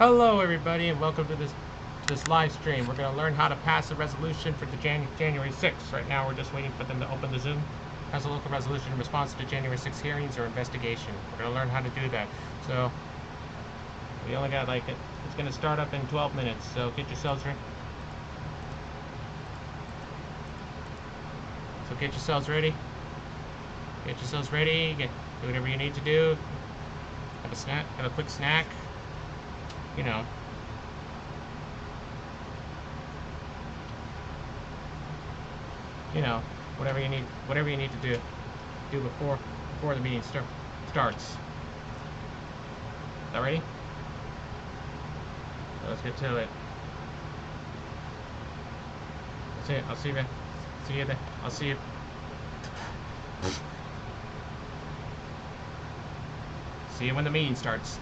Hello, everybody, and welcome to this live stream. We're going to learn how to pass a resolution for the January 6th. Right now, we're just waiting for them to open the Zoom. Pass a local resolution in response to January 6th hearings or investigation. We're going to learn how to do that. So we only got it's going to start up in 12 minutes. So get yourselves ready. Get yourselves ready. Get yourselves ready. Do whatever you need to do. Have a snack. Have a quick snack. You know. Whatever you need to do before the meeting starts. Is that ready? So let's get to it. I'll see you. See you there. I'll see you. See you when the meeting starts.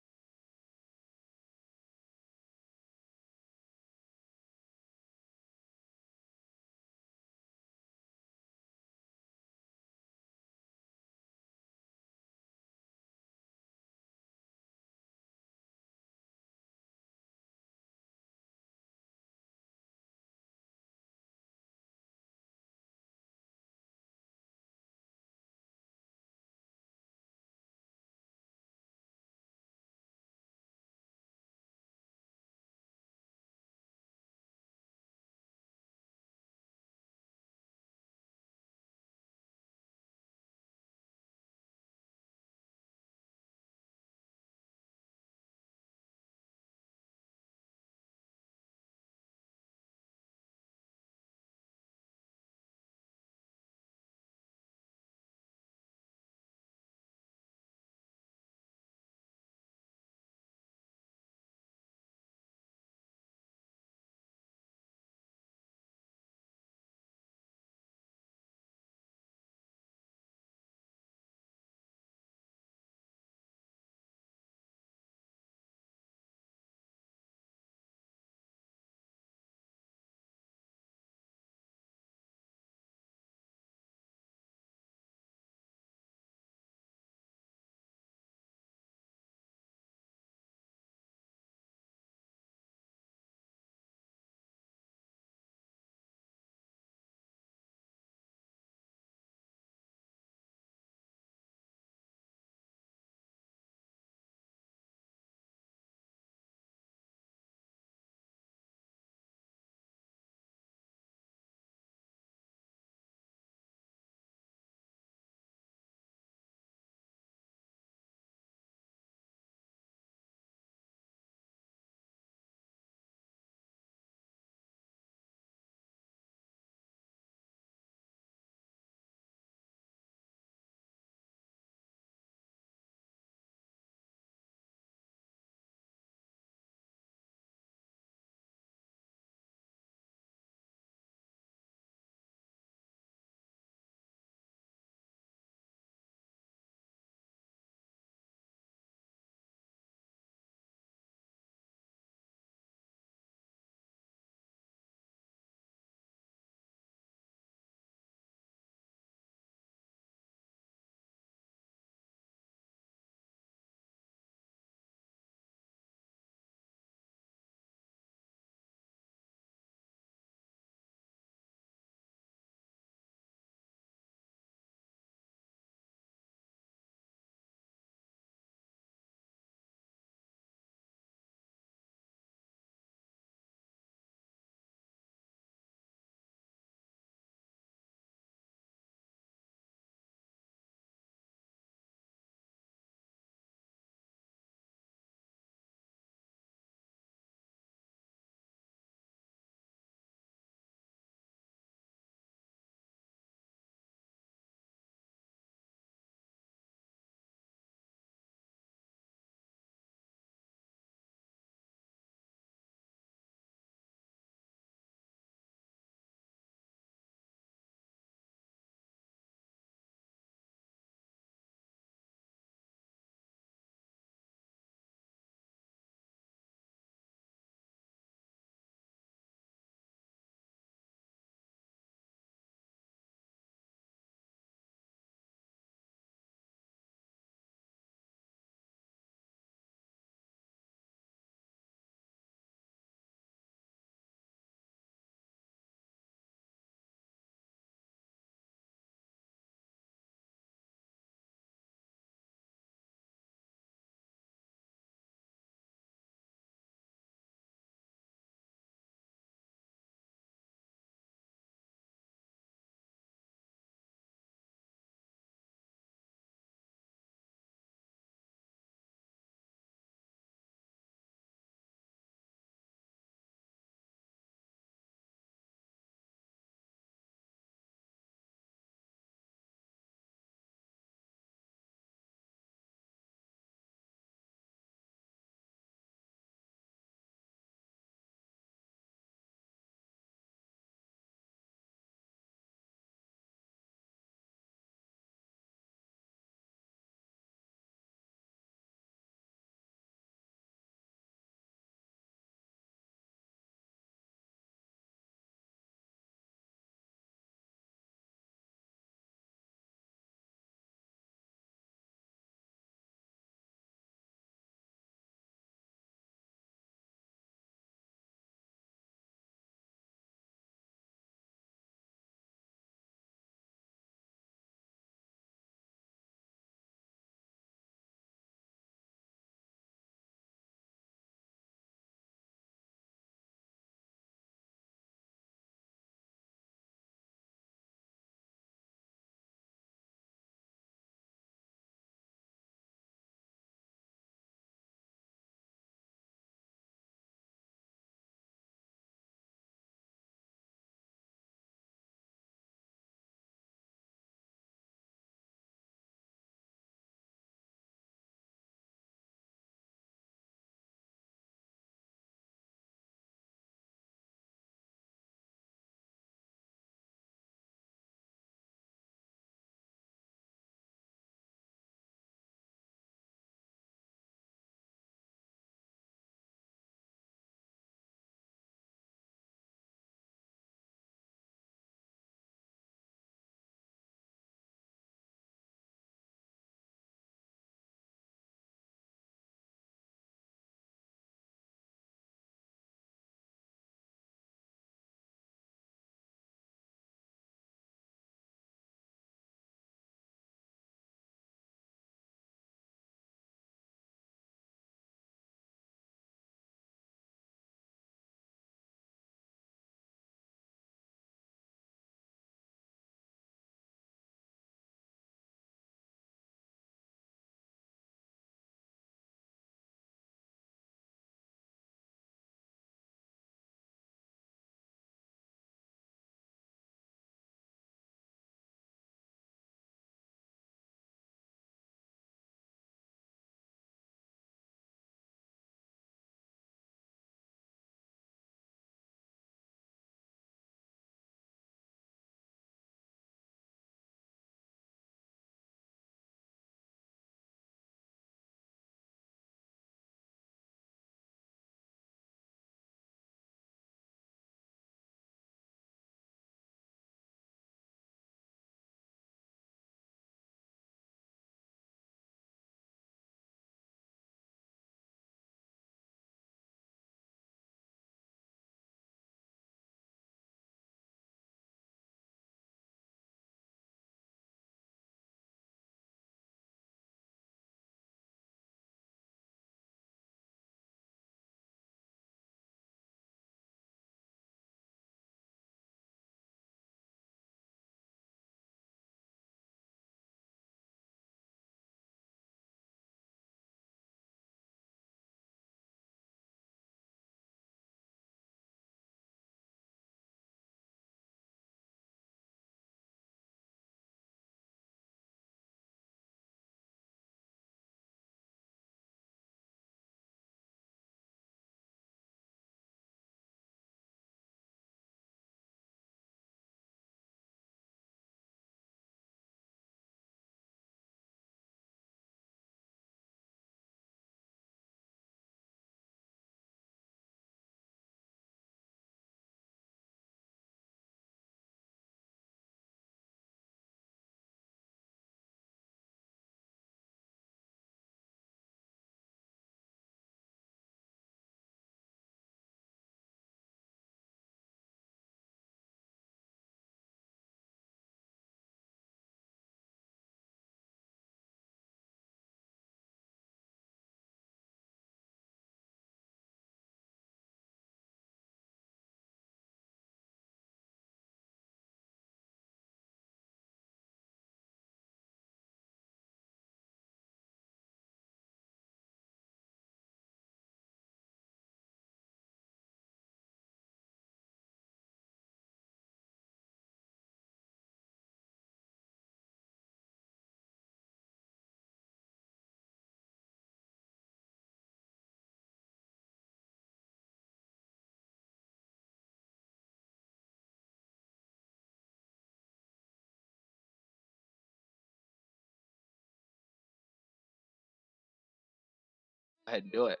Go ahead and do it.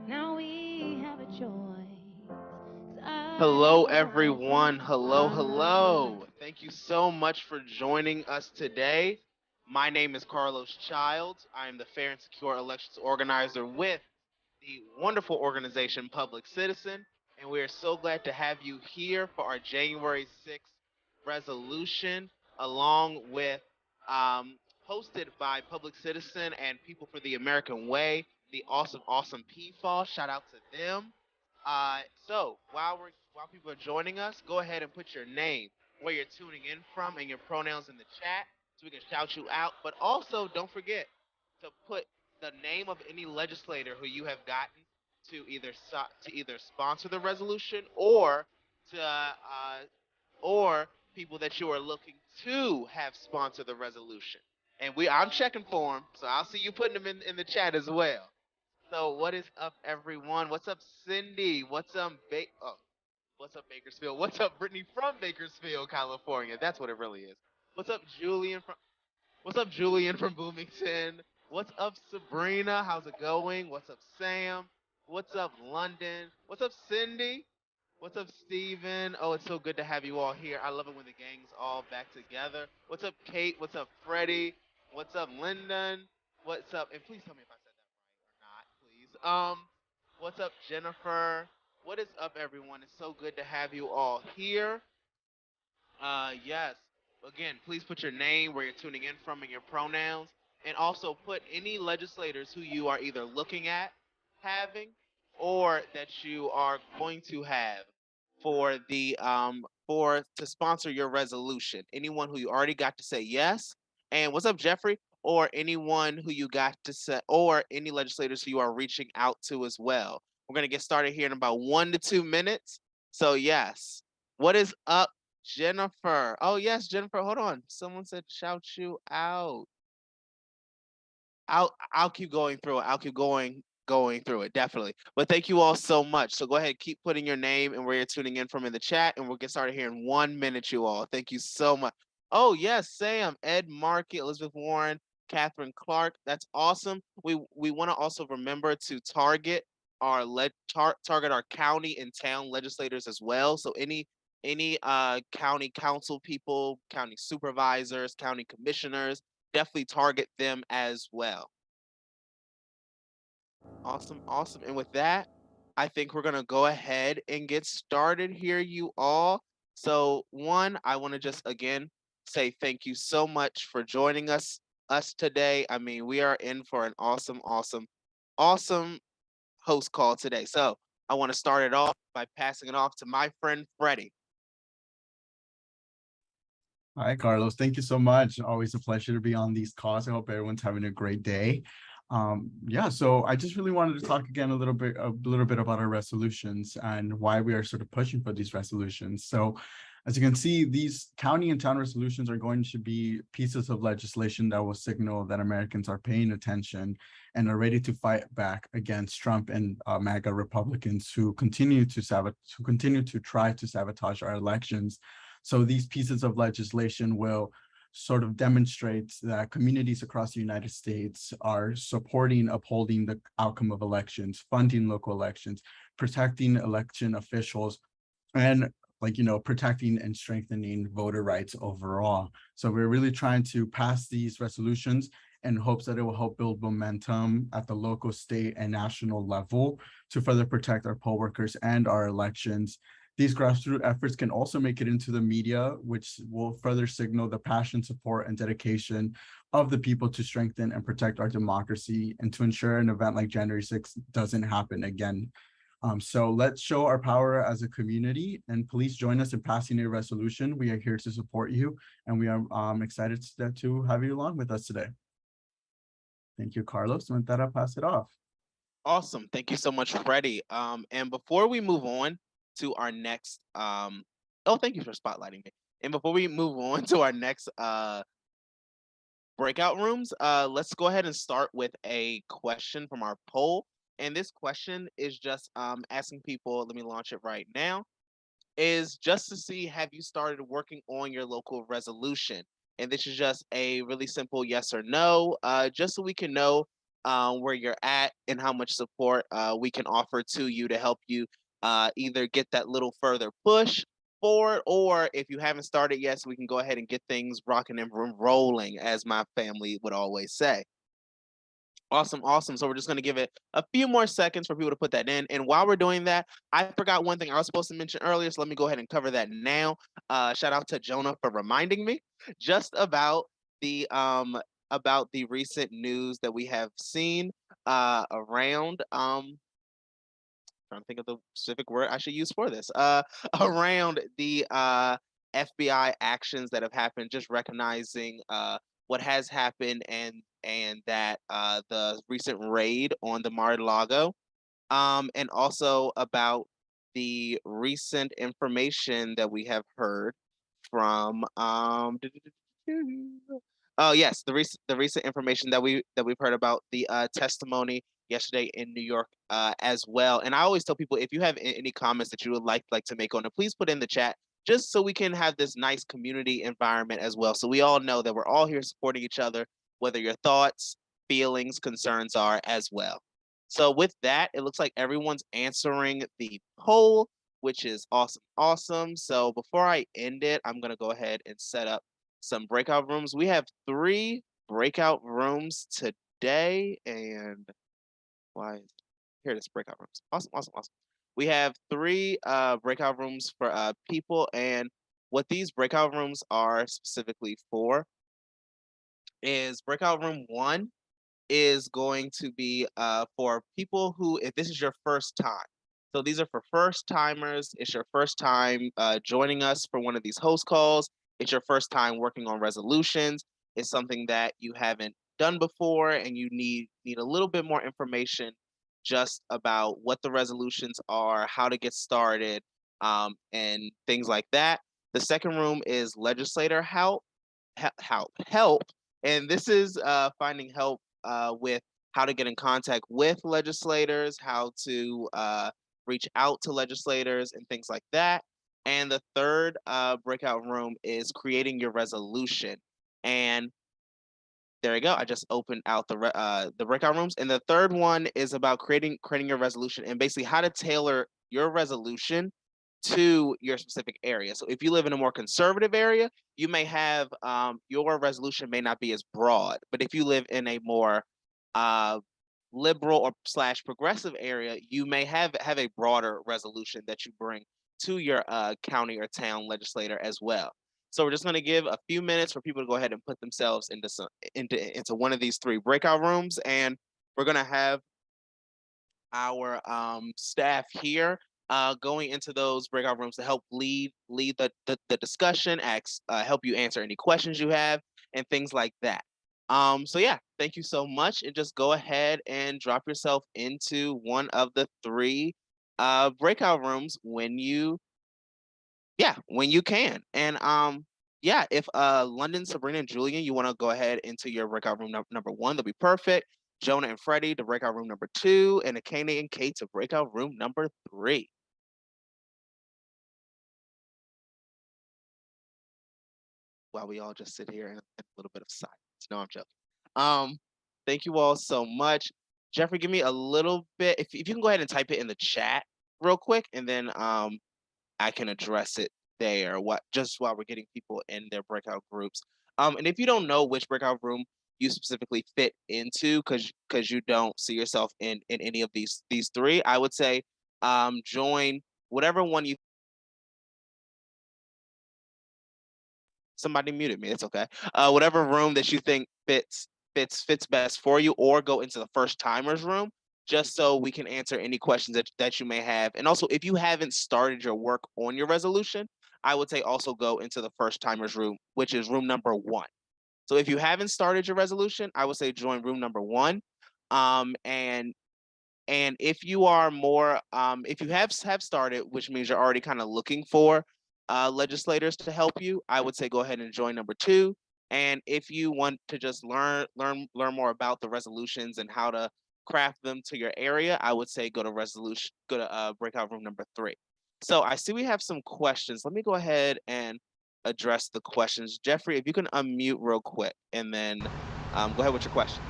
Now we have a choice. 'Cause I Hello, have a right to everyone. Hello, decide. hello. Thank you so much for joining us today. My name is Carlos Childs. I am the Fair and Secure Elections Organizer with the wonderful organization Public Citizen, and we are so glad to have you here for our January 6th resolution, along with hosted by Public Citizen and People for the American Way, the awesome PFAW. Shout out to them. So while people are joining us, go ahead and put your name, where you're tuning in from, and your pronouns in the chat so we can shout you out. But also, don't forget to put the name of any legislator who you have gotten to either sponsor the resolution to or people that you are looking to have sponsor the resolution. And I'm checking for them, so I'll see you putting them in the chat as well. So what is up, everyone? What's up, Cindy? What's up, Bakersfield? What's up, Brittany from Bakersfield, California? That's what it really is. What's up, Julian from Bloomington? What's up, Sabrina? How's it going? What's up, Sam? What's up, London? What's up, Cindy? What's up, Steven? Oh, it's so good to have you all here. I love it when the gang's all back together. What's up, Kate? What's up, Freddie? What's up, Lyndon? What's up? And please tell me if I said that right or not, please. What's up, Jennifer? What is up, everyone? It's so good to have you all here. Yes. Again, please put your name, where you're tuning in from, and your pronouns, and also put any legislators who you are either looking at having or that you are going to have for to sponsor your resolution. Anyone who you already got to say yes. And what's up, Jeffrey? Or anyone who you got to say, or any legislators who you are reaching out to as well. We're gonna get started here in about 1 to 2 minutes. So yes, what is up, Jennifer? Oh yes, Jennifer. Hold on. Someone said shout you out. I'll keep going through it. I'll keep going through it, definitely. But thank you all so much. So go ahead, keep putting your name and where you're tuning in from in the chat, and we'll get started here in 1 minute, you all. Thank you so much. Oh yes, Sam, Ed Markey, Elizabeth Warren, Catherine Clark. That's awesome. We want to also remember to target our county and town legislators as well. So any county council people, county supervisors, county commissioners, definitely target them as well. Awesome, awesome. And with that, I think we're going to go ahead and get started here, you all. So, one, I want to just again say thank you so much for joining us today. I mean, we are in for an awesome host call today. So, I want to start it off by passing it off to my friend Freddie. Hi, Carlos. Thank you so much. Always a pleasure to be on these calls. I hope everyone's having a great day. Yeah, so I just really wanted to talk again a little bit about our resolutions and why we are sort of pushing for these resolutions. So, as you can see, these county and town resolutions are going to be pieces of legislation that will signal that Americans are paying attention and are ready to fight back against Trump and MAGA Republicans who continue to try to sabotage our elections. So these pieces of legislation will sort of demonstrate that communities across the United States are supporting, upholding the outcome of elections, funding local elections, protecting election officials, and protecting and strengthening voter rights overall. So we're really trying to pass these resolutions in hopes that it will help build momentum at the local, state, and national level to further protect our poll workers and our elections. These grassroots efforts can also make it into the media, which will further signal the passion, support, and dedication of the people to strengthen and protect our democracy and to ensure an event like January 6th doesn't happen again. So let's show our power as a community, and please join us in passing a resolution. We are here to support you, and we are excited to have you along with us today. Thank you, Carlos. And with that, I'll pass it off. Awesome. Thank you so much, Freddie. And before we move on to our next oh, thank you for spotlighting me. And before we move on to our next breakout rooms, let's go ahead and start with a question from our poll. And this question is just asking people, let me launch it right now, is just to see, have you started working on your local resolution? And this is just a really simple yes or no, just so we can know where you're at and how much support we can offer to you to help you either get that little further push forward, or if you haven't started yet, so we can go ahead and get things rocking and rolling, as my family would always say. Awesome, awesome. So we're just going to give it a few more seconds for people to put that in. And while we're doing that, I forgot one thing I was supposed to mention earlier, so let me go ahead and cover that now. Shout out to Jonah for reminding me just about the recent news that we have seen around trying to think of the specific word I should use for this. Around the FBI actions that have happened, just recognizing what has happened and that the recent raid on the Mar-a-Lago, and also about the recent information that we have heard from oh yes, the recent information that we've heard about the testimony yesterday in New York as well. And I always tell people, if you have any comments that you would like to make on it, please put in the chat, just so we can have this nice community environment as well. So we all know that we're all here supporting each other, whether your thoughts, feelings, concerns are as well. So with that, it looks like everyone's answering the poll, which is awesome, awesome. So before I end it, I'm gonna go ahead and set up some breakout rooms. We have 3 breakout rooms today, and why here it is, breakout rooms. Awesome, awesome, awesome. We have 3 breakout rooms for people, and what these breakout rooms are specifically for is breakout room 1 is going to be for people who, if this is your first time. So these are for first timers. It's your first time joining us for one of these host calls. It's your first time working on resolutions. It's something that you haven't done before, and you need a little bit more information just about what the resolutions are, how to get started, and things like that. The second room is legislator help, and this is finding help with how to get in contact with legislators, how to reach out to legislators, and things like that. And the third breakout room is creating your resolution. And there you go. I just opened out the breakout rooms, and the third one is about creating your resolution and basically how to tailor your resolution to your specific area. So if you live in a more conservative area, you may have your resolution may not be as broad. But if you live in a more liberal or / progressive area, you may have a broader resolution that you bring to your county or town legislator as well. So we're just going to give a few minutes for people to go ahead and put themselves into one of these 3 breakout rooms, and we're going to have our staff here going into those breakout rooms to help lead the discussion, help you answer any questions you have, and things like that. So yeah, thank you so much, and just go ahead and drop yourself into one of the 3 breakout rooms when you can. And yeah, if London, Sabrina, and Julian, you want to go ahead into your breakout room number 1, that'll be perfect. Jonah and Freddie to breakout room number 2, and Akane and Kate to breakout room number 3. While we all just sit here in a little bit of silence. No, I'm joking. Thank you all so much. Jeffrey, give me a little bit. If you can go ahead and type it in the chat real quick, and then I can address it there. Just while we're getting people in their breakout groups. And if you don't know which breakout room you specifically fit into, because you don't see yourself in any of these 3, I would say join whatever one you. Somebody muted me. It's okay. Whatever room that you think fits best for you, or go into the first timers room, just so we can answer any questions that you may have. And also, if you haven't started your work on your resolution, I would say also go into the first timers room, which is room number 1. So if you haven't started your resolution, I would say join room number 1. And if you are more, if you have started, which means you're already kind of looking for legislators to help you, I would say go ahead and join number 2. And if you want to just learn more about the resolutions and how to craft them to your area, I would say go to breakout room number 3. So I see we have some questions. Let me go ahead and address the questions. Jeffrey, if you can unmute real quick, and then go ahead with your question.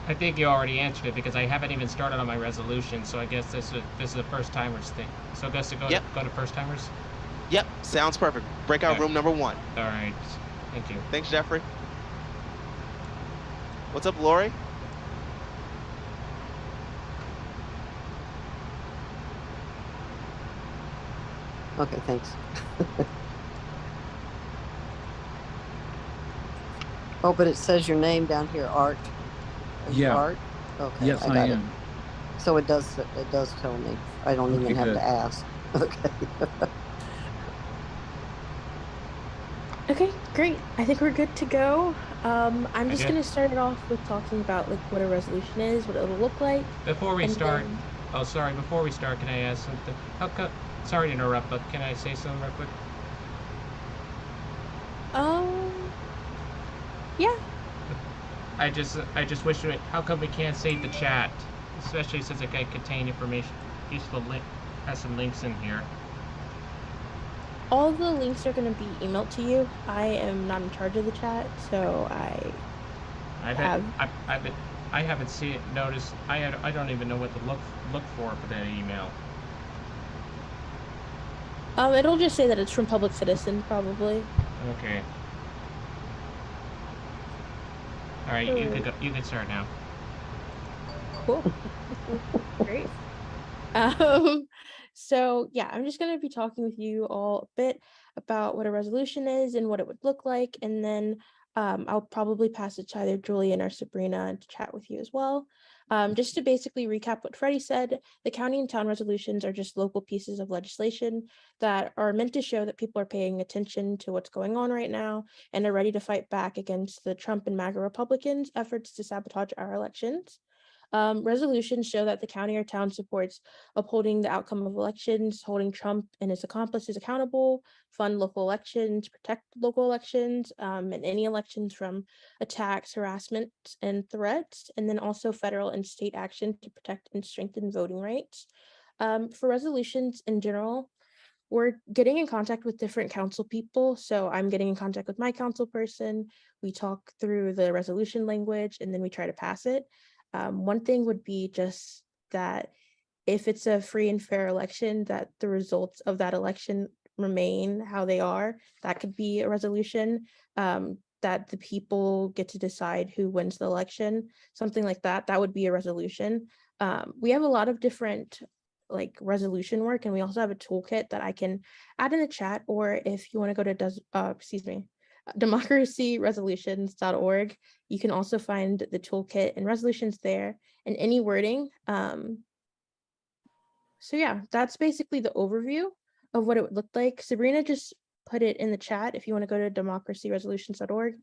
I think you already answered it because I haven't even started on my resolution, so I guess this is a first timers thing. So I guess to go Yep. to first timers. Yep, sounds perfect. Breakout Okay. room number 1. All right. Thank you. Thanks, Jeffrey. What's up, Lori? Okay, thanks. Oh, but it says your name down here, Art. Are you Yeah. Art? Okay, Yes, I got it. am. So it does tell me. I don't even Okay, have good. to ask. Okay. Okay, great. I think we're good to go. I'm just Okay. gonna start it off with talking about like what a resolution is, what it'll look like. Before we and start, then- oh sorry. Before we start, can I ask something? Sorry to interrupt, but can I say something real quick? Yeah. I just wish how come we can't save the chat, especially since it can contain information, useful link, has some links in here. All the links are gonna be emailed to you. I am not in charge of the chat, so I haven't seen it. Noticed. I don't even know what to look for that email. It'll just say that it's from Public Citizen, probably. Okay. All right, you can go. You can start now. Cool. Great. So yeah, I'm just gonna be talking with you all a bit about what a resolution is and what it would look like, and then I'll probably pass it to either Julian or Sabrina to chat with you as well. Just to basically recap what Freddie said, the county and town resolutions are just local pieces of legislation that are meant to show that people are paying attention to what's going on right now and are ready to fight back against the Trump and MAGA Republicans' efforts to sabotage our elections. Resolutions show that the county or town supports upholding the outcome of elections, holding Trump and his accomplices accountable, fund local elections, protect local elections, and any elections from attacks, harassment, and threats, and then also federal and state action to protect and strengthen voting rights. For resolutions in general, we're getting in contact with different council people. So I'm getting in contact with my council person. We talk through the resolution language and then we try to pass it. One thing would be just that if it's a free and fair election, that the results of that election remain how they are. That could be a resolution, that the people get to decide who wins the election, something like that. That would be a resolution. We have a lot of different like resolution work, and we also have a toolkit that I can add in the chat, or if you want to go to democracyresolutions.org, you can also find the toolkit and resolutions there and any wording. So yeah, that's basically the overview of what it would look like. Sabrina just put it in the chat. If you want to go to democracyresolutions.org,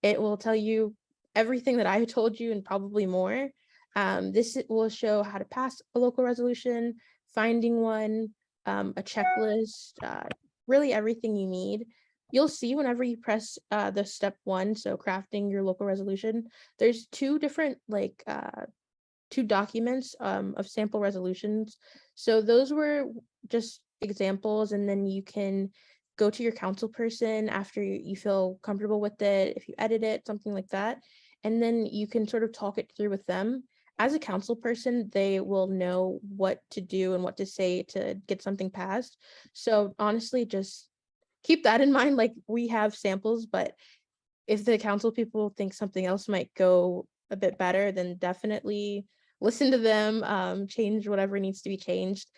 it will tell you everything that I told you and probably more. This will show how to pass a local resolution, finding one, a checklist, really everything you need. You'll see whenever you press the step 1, so crafting your local resolution, there's two different two documents of sample resolutions. So those were just examples, and then you can go to your council person after you feel comfortable with it, if you edit it, something like that, and then you can sort of talk it through with them. As a council person, they will know what to do and what to say to get something passed. So honestly, just keep that in mind. Like, we have samples, but if the council people think something else might go a bit better, then definitely listen to them, change whatever needs to be changed.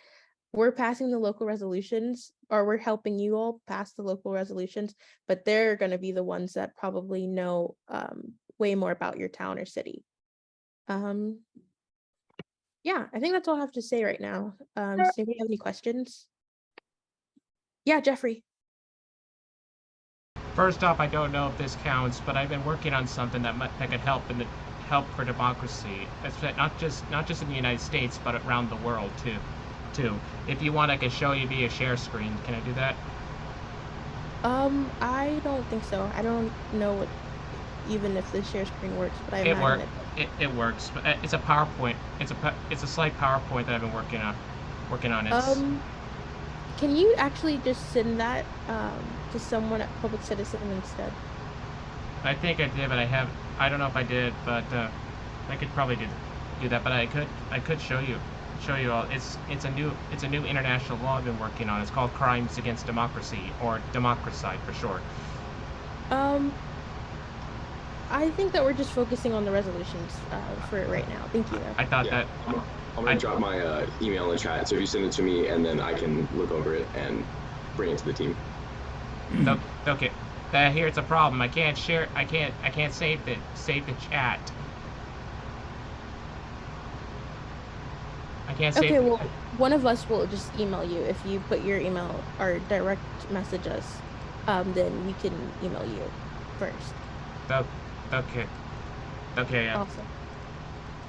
We're passing the local resolutions, or we're helping you all pass the local resolutions, but they're going to be the ones that probably know way more about your town or city. Yeah, I think that's all I have to say right now. Does anybody have any questions? Yeah, Jeffrey. First off, I don't know if this counts, but I've been working on something that could help for democracy. It's not just in the United States, but around the world too. If you want, I can show you via share screen. Can I do that? I don't think so. I don't know what, even if the share screen works, but I imagine it works. It's a PowerPoint. It's a slide PowerPoint that I've been working on. It's can you actually just send that to someone at Public Citizen instead? I think I did, but I don't know if I did, but I could probably do that, but I could show you all. It's a new international law I've been working on. It's called Crimes Against Democracy, or Democracide for short. I think that we're just focusing on the resolutions for right now. Thank you. I thought that. I'm gonna drop my email in the chat, so if you send it to me, and then I can look over it and bring it to the team. Okay. Here's a problem. I can't share. I can't save the chat. I can't save. Okay, well, one of us will just email you if you put your email or direct message us. Then we can email you first. Okay. Yeah. Awesome.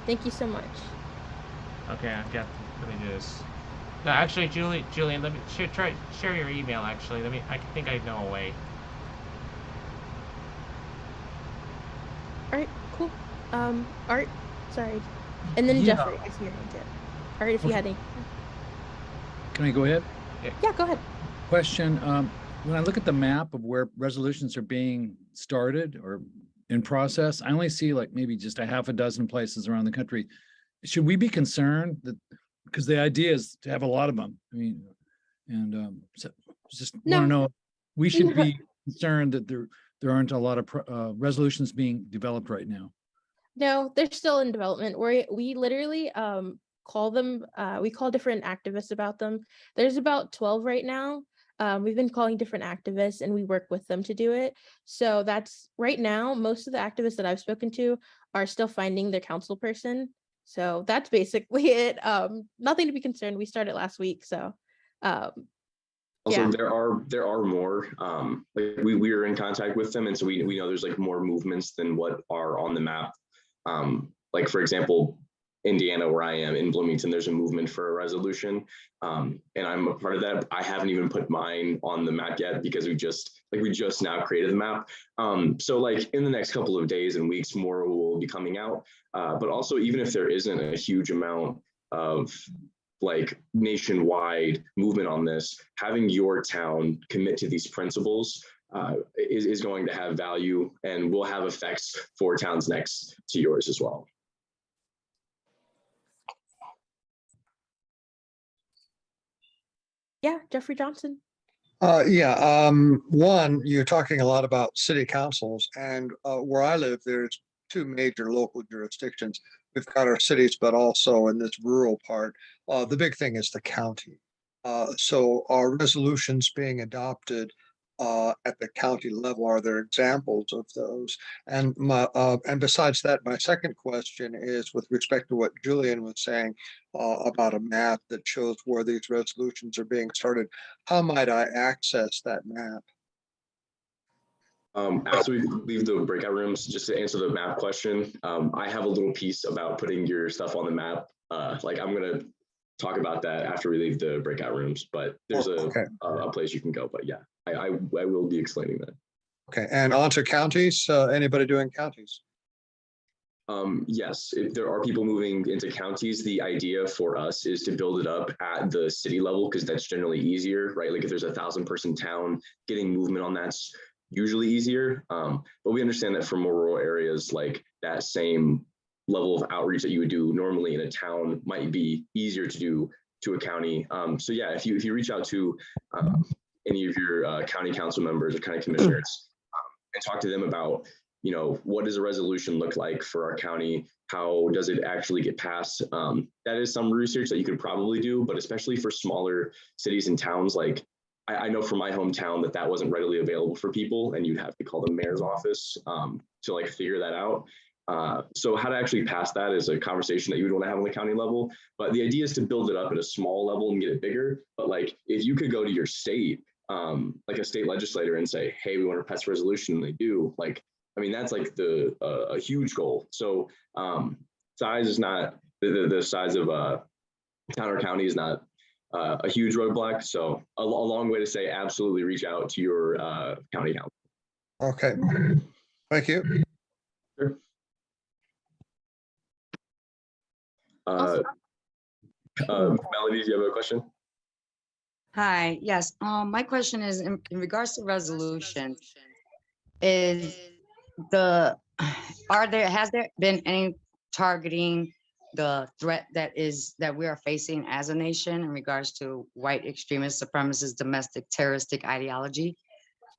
Thank you so much. Okay, let me do this. No, actually, Julian, let me share your email. Actually, I think I know a way. All right, cool. Art, sorry, and then Yeah. Jeffrey. I see your hand too. All right, if you had any. Can I go ahead? Yeah, go ahead. Question, when I look at the map of where resolutions are being started or in process, I only see like maybe just a half a dozen places around the country. Should we be concerned that, because the idea is to have a lot of them? I mean, and so just want to know, we should be concerned that there aren't a lot of resolutions being developed right now. No, they're still in development. We literally call them. We call different activists about them. There's about 12 right now. We've been calling different activists, and we work with them to do it. So that's right now. Most of the activists that I've spoken to are still finding their council person. So that's basically it. Nothing to be concerned. We started last week, so. Also, yeah. there are more. Like we are in contact with them, and so we know there's like more movements than what are on the map. Like for example, Indiana, where I am in Bloomington, there's a movement for a resolution, and I'm a part of that. I haven't even put mine on the map yet because we just now created the map. So like in the next couple of days and weeks, more will be coming out. But also, even if there isn't a huge amount of like nationwide movement on this, having your town commit to these principles is going to have value and will have effects for towns next to yours as well. Yeah, Jeffrey Johnson. One, you're talking a lot about city councils, and where I live, there's two major local jurisdictions. We've got our cities, but also in this rural part, the big thing is the county. So are resolutions being adopted at the county level? Are there examples of those? And besides that, my second question is with respect to what Julian was saying about a map that shows where these resolutions are being started. How might I access that map? After we leave the breakout rooms, just to answer the map question, I have a little piece about putting your stuff on the map. Like I'm gonna talk about that after we leave the breakout rooms, but there's a place you can go. But yeah, I will be explaining that. Okay, and on to counties. Anybody doing counties? Yes, if there are people moving into counties, the idea for us is to build it up at the city level because that's generally easier, right? Like if there's a 1,000-person town, getting movement on that's usually easier. But we understand that for more rural areas, like that same level of outreach that you would do normally in a town might be easier to do to a county. So yeah, if you reach out to any of your county council members or county commissioners and talk to them about, you know, what does a resolution look like for our county? How does it actually get passed? That is some research that you could probably do, but especially for smaller cities and towns, like I know from my hometown that wasn't readily available for people, and you'd have to call the mayor's office to like figure that out. So how to actually pass that is a conversation that you would want to have on the county level. But the idea is to build it up at a small level and get it bigger. But like if you could go to your state, like a state legislator and say, hey, we want to pass a resolution, and they do, like, I mean, that's like a huge goal. So size is not, the size of town or county is not a huge roadblock. So a long way to say absolutely reach out to your county council. Okay, thank you. Sure. Melody, do you have a question? Hi, yes. My question is in regards to resolutions, has there been any targeting the threat that we are facing as a nation in regards to white extremist, supremacist, domestic terroristic ideology,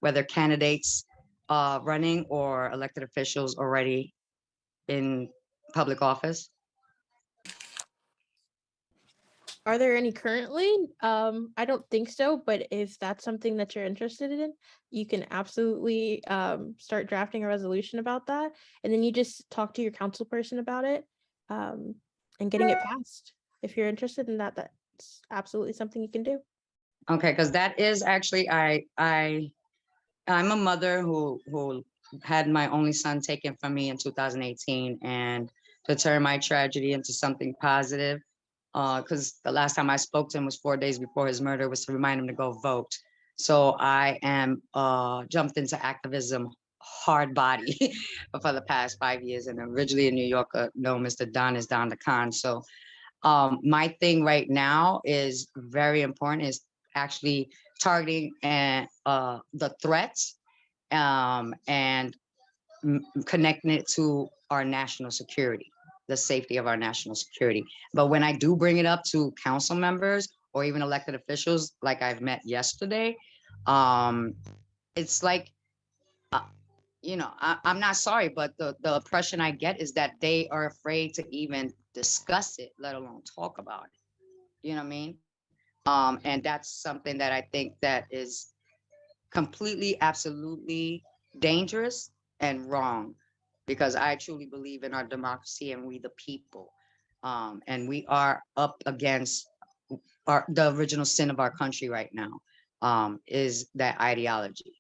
whether candidates running or elected officials already in public office? Are there any currently? I don't think so, but if that's something that you're interested in, you can absolutely start drafting a resolution about that. And then you just talk to your council person about it and getting it passed. If you're interested in that, that's absolutely something you can do. Okay, because that is actually, I'm a mother who had my only son taken from me in 2018, and to turn my tragedy into something positive, because the last time I spoke to him was 4 days before his murder, was to remind him to go vote. So I am jumped into activism hard body for the past 5 years, and originally in New York, no, Mr. Don is Don the Con. So my thing right now is very important, is actually targeting the threats and connecting it to our national security, the safety of our national security. But when I do bring it up to council members or even elected officials, like I've met yesterday, it's like, I'm not sorry, but the impression I get is that they are afraid to even discuss it, let alone talk about it. You know what I mean? And that's something that I think that is completely, absolutely dangerous and wrong, because I truly believe in our democracy and we the people. And we are up against the original sin of our country right now, is that ideology.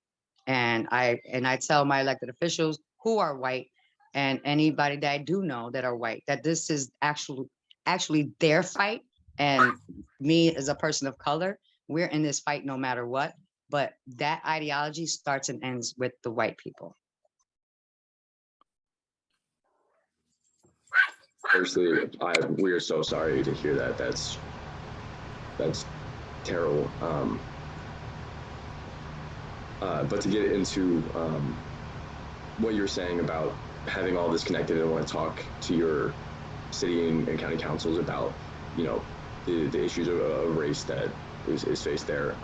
And I tell my elected officials who are white and anybody that I do know that are white, that this is actually their fight. And me as a person of color, we're in this fight no matter what. But that ideology starts and ends with the white people. Firstly, we are so sorry to hear that. That's terrible. But to get into what you're saying about having all this connected, and want to talk to your city and county councils about, the issues of race that is faced there.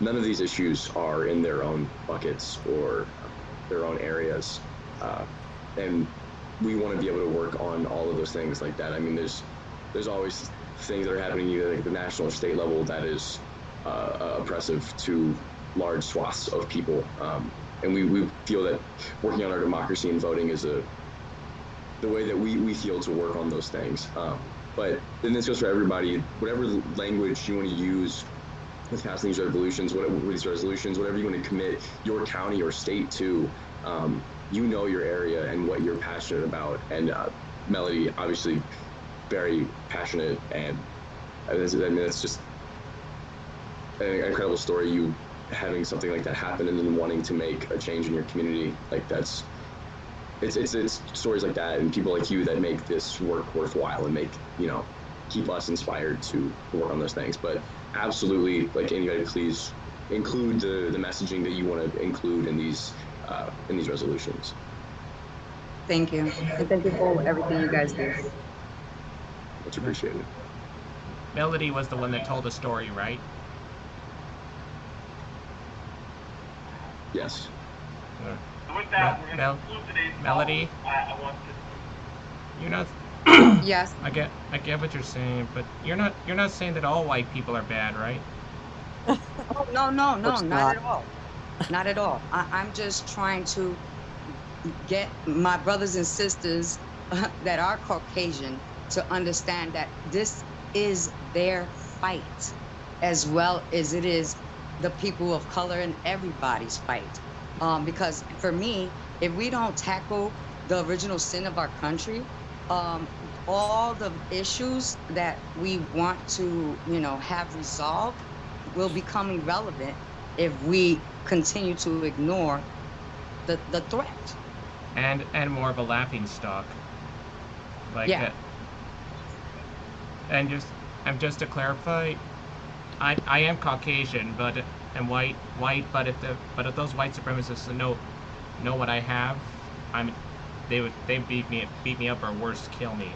None of these issues are in their own buckets or their own areas. And we want to be able to work on all of those things like that. I mean, there's always things that are happening either at the national or state level that is oppressive to large swaths of people. And we feel that working on our democracy and voting is the way that we feel to work on those things. But then this goes for everybody. Whatever language you want to use with passing these resolutions, whatever you want to commit your county or state to, your area and what you're passionate about. And Melody, obviously, very passionate, and it's just an incredible story. You having something like that happen and then wanting to make a change in your community, like it's stories like that and people like you that make this work worthwhile and make, keep us inspired to work on those things. But absolutely, like anybody, please include the messaging that you want to include in these resolutions. Thank you. And thank you for everything you guys do. Much appreciated. Melody was the one that told the story, right? Yes. With that, we're going to conclude today's call. Melody, I want to... you're not. Yes. I get what you're saying, but you're not saying that all white people are bad, right? Oh, no, not at all. Not at all. I'm just trying to get my brothers and sisters that are Caucasian to understand that this is their fight, as well as it is the people of color and everybody's fight. Because for me, if we don't tackle the original sin of our country, all the issues that we want to, have resolved will become irrelevant if we continue to ignore the threat. And more of a laughing stock. Like Yeah. that. And just to clarify, I am Caucasian, but and white, but if those white supremacists know what I have, they beat me up or worse, kill me.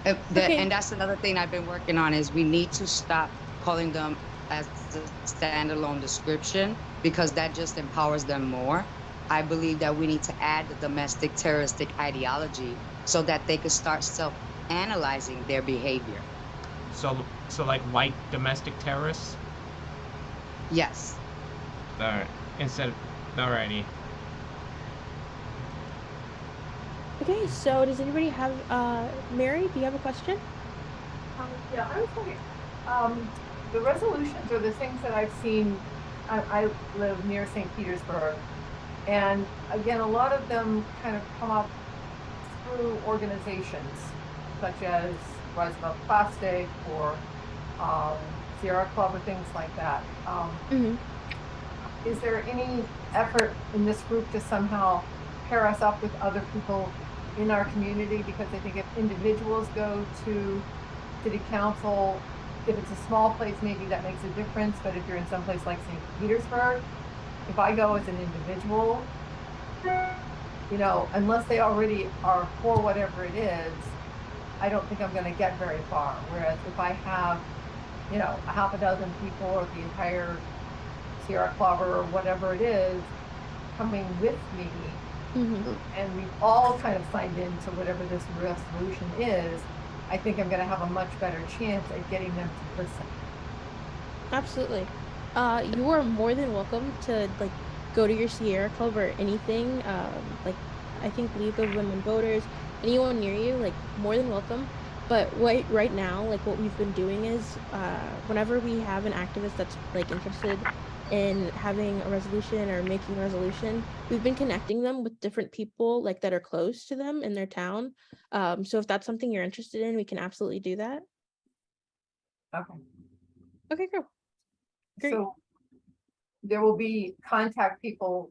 Okay. And that's another thing I've been working on is we need to stop calling them as a standalone description because that just empowers them more. I believe that we need to add the domestic terroristic ideology so that they could start self-analyzing their behavior. So like white domestic terrorists? Yes. Alright. Alrighty. Okay, so does anybody have, Mary, do you have a question? Yeah, I was wondering, the resolutions or the things that I've seen, I live near St. Petersburg, and again, a lot of them kind of come up through organizations such as Rise Above Plastic or Sierra Club or things like that. Is there any effort in this group to somehow pair us up with other people in our community? Because I think if individuals go to city council, if it's a small place, maybe that makes a difference. But if you're in some place like St. Petersburg, if I go as an individual, you know, unless they already are for whatever it is, I don't think I'm going to get very far. Whereas if I have, you know, a half a dozen people or the entire Sierra Club or whatever it is coming with me, and we've all kind of signed into whatever this resolution is, I think I'm going to have a much better chance at getting them to listen. Absolutely. You are more than welcome to like go to your Sierra Club or anything. Like I think League of Women Voters, anyone near you, like more than welcome. But right now, like what we've been doing is whenever we have an activist that's like interested in having a resolution or making a resolution, we've been connecting them with different people like that are close to them in their town. So if that's something you're interested in, we can absolutely do that. Okay. Okay, cool. Great. So there will be contact people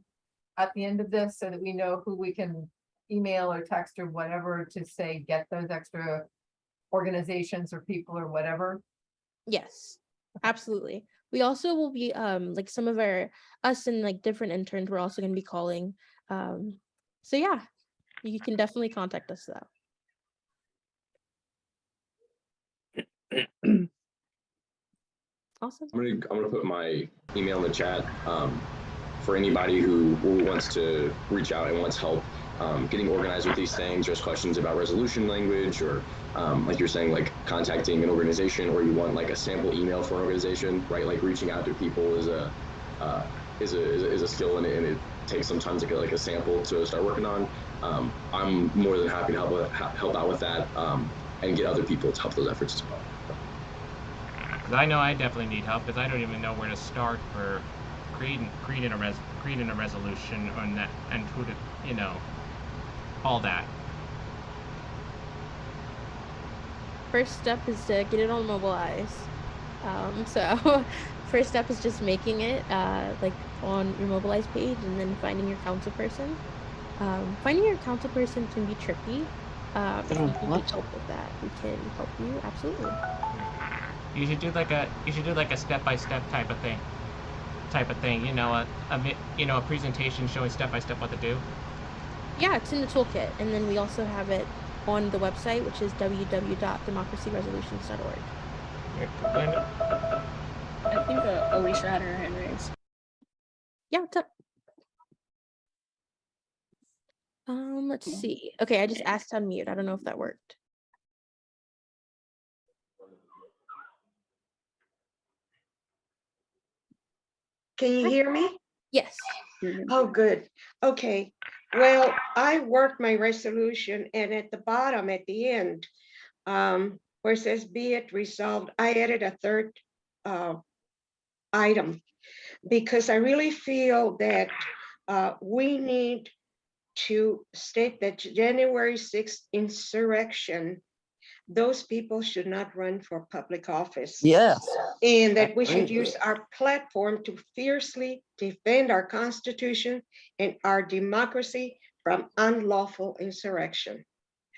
at the end of this so that we know who we can email or text or whatever to say, get those extra organizations or people or whatever. Yes, absolutely. We also will be like some of us and like different interns, we're also going to be calling. So yeah, you can definitely contact us though. Awesome. I'm gonna put my email in the chat for anybody who wants to reach out and wants help getting organized with these things. There's questions about resolution language, or like you're saying, like contacting an organization, or you want like a sample email for an organization, right? Like reaching out to people is a skill, and it takes some time to get like a sample to start working on. I'm more than happy to help out with that and get other people to help those efforts as well. I know I definitely need help because I don't even know where to start for creating a resolution on that, and who to, you know, all that. First step is to get it on Mobilize. So first step is just making it like on your Mobilize page, and then finding your council person. Finding your council person can be tricky. If you need help with that, we can help you. Absolutely. You should do like a step-by-step type of thing. You know, a presentation showing step-by-step what to do. Yeah, it's in the toolkit, and then we also have it on the website, which is www.democracyresolutions.org. I think Alicia had her hand raised. Yeah, what's up? Let's see. Okay, I just asked to unmute. I don't know if that worked. Can you hear me? Yes. Oh, good. Okay. Well, I worked my resolution, and at the bottom, at the end, where it says "Be it resolved," I added a third item because I really feel that we need to state that January 6th insurrection, those people should not run for public office. Yes. And that we should use our platform to fiercely defend our Constitution and our democracy from unlawful insurrection.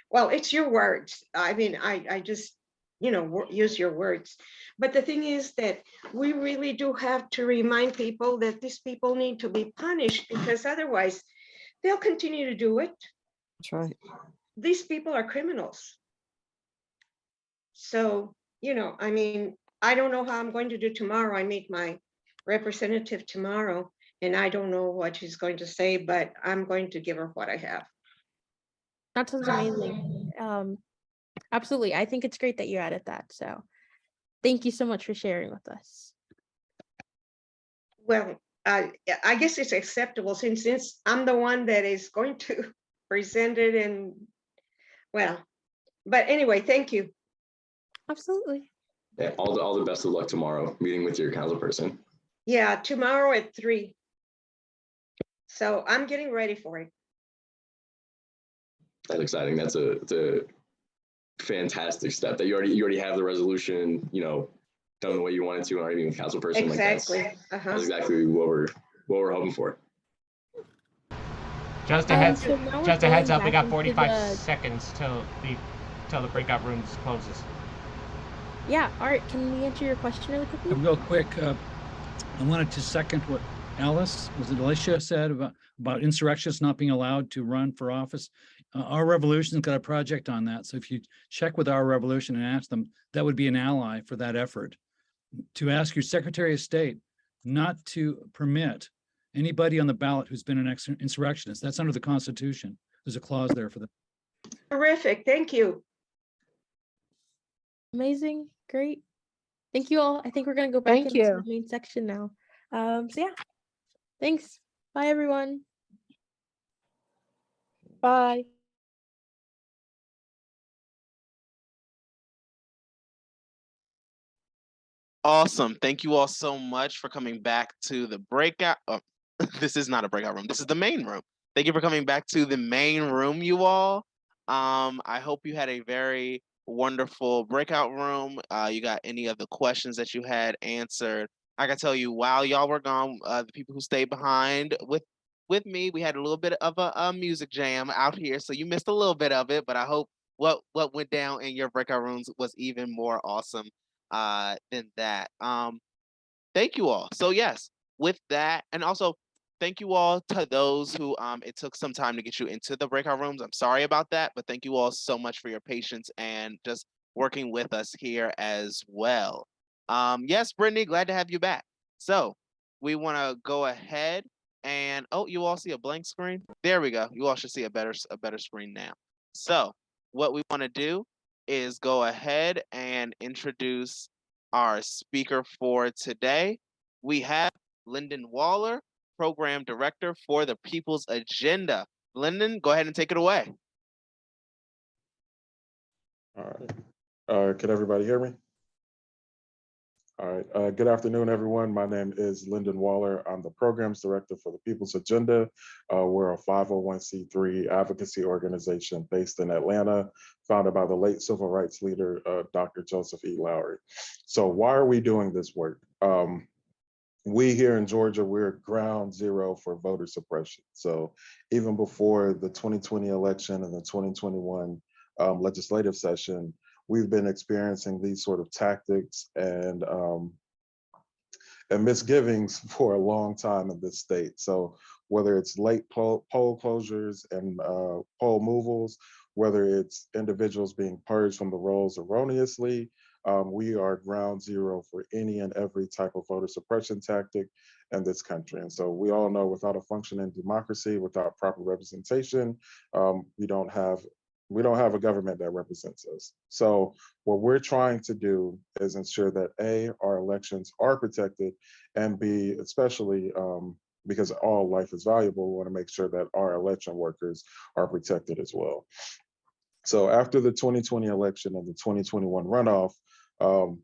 Well, it's your words. I mean, I just, use your words. But the thing is that we really do have to remind people that these people need to be punished, because otherwise they'll continue to do it. That's right. These people are criminals. So, I mean, I don't know how I'm going to do tomorrow. I meet my representative tomorrow, and I don't know what she's going to say, but I'm going to give her what I have. That sounds amazing. Absolutely. I think it's great that you added that. So thank you so much for sharing with us. Well, I guess it's acceptable since I'm the one that is going to present it, and well, but anyway, thank you. Absolutely. Yeah, all the best of luck tomorrow, meeting with your council person. Yeah, tomorrow at 3. So I'm getting ready for it. That's exciting. That's a fantastic step that you already have the resolution, done the way you wanted to, and already being a council person. Exactly. Like that's exactly what we're hoping for. Just a heads up, we got back 45 seconds till the breakout rooms closes. Yeah, Art, can we answer your question really quickly? Real quick, I wanted to second what Alicia said about insurrectionists not being allowed to run for office. Our Revolution's got a project on that. So if you check with Our Revolution and ask them, that would be an ally for that effort. To ask your Secretary of State not to permit anybody on the ballot who's been an insurrectionist. That's under the Constitution. There's a clause there for that. Terrific. Thank you. Amazing. Great. Thank you all. I think we're going to go back into the main section now. So yeah, thanks. Bye, everyone. Bye. Awesome. Thank you all so much for coming back to the breakout. Oh, this is not a breakout room. This is the main room. Thank you for coming back to the main room, you all. I hope you had a very wonderful breakout room. You got any of the questions that you had answered. I can tell you, while y'all were gone, the people who stayed behind with me, we had a little bit of a music jam out here, so you missed a little bit of it, but I hope what went down in your breakout rooms was even more awesome than that. Thank you all. So yes, with that, and also thank you all to those who it took some time to get you into the breakout rooms. I'm sorry about that, but thank you all so much for your patience and just working with us here as well. Yes, Brittany, glad to have you back. So we want to go ahead and you all see a blank screen? There we go. You all should see a better screen now. So what we want to do is go ahead and introduce our speaker for today. We have Lyndon Waller, Program Director for the People's Agenda. Lyndon, go ahead and take it away. All right. Can everybody hear me? All right. Good afternoon, everyone. My name is Lyndon Waller. I'm the Programs Director for the People's Agenda. We're a 501c3 advocacy organization based in Atlanta, founded by the late civil rights leader, Dr. Joseph E. Lowery. So why are we doing this work? We here in Georgia, we're ground zero for voter suppression. So even before the 2020 election and the 2021 legislative session, we've been experiencing these sort of tactics and misgivings for a long time in this state. So whether it's late poll closures and poll movals, whether it's individuals being purged from the rolls erroneously, we are ground zero for any and every type of voter suppression tactic in this country. And so we all know without a functioning democracy, without proper representation, we don't have a government that represents us. So what we're trying to do is ensure that A, our elections are protected, and B, especially because all life is valuable, we want to make sure that our election workers are protected as well. So after the 2020 election and the 2021 runoff,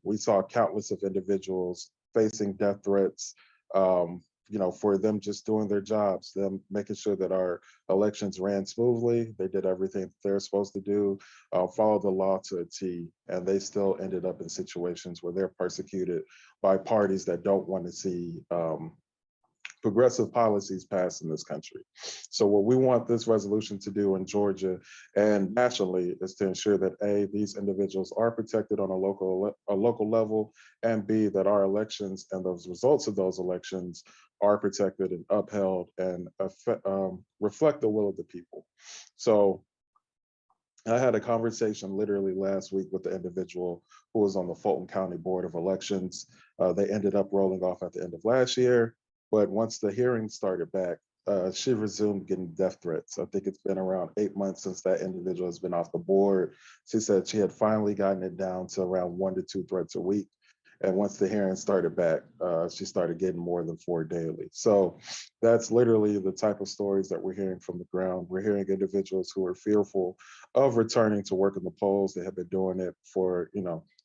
we saw countless of individuals facing death threats, for them just doing their jobs, them making sure that our elections ran smoothly. They did everything they're supposed to do, follow the law to a T, and they still ended up in situations where they're persecuted by parties that don't want to see progressive policies passed in this country. So what we want this resolution to do in Georgia and nationally is to ensure that A, these individuals are protected on a local level, and B, that our elections and those results of those elections are protected and upheld and reflect the will of the people. So I had a conversation literally last week with the individual who was on the Fulton County Board of Elections. They ended up rolling off at the end of last year, but once the hearing started back, she resumed getting death threats. I think it's been around 8 months since that individual has been off the board. She said she had finally gotten it down to around 1 to 2 threats a week. And once the hearing started back, she started getting more than 4 daily. So that's literally the type of stories that we're hearing from the ground. We're hearing individuals who are fearful of returning to work in the polls. They have been doing it for,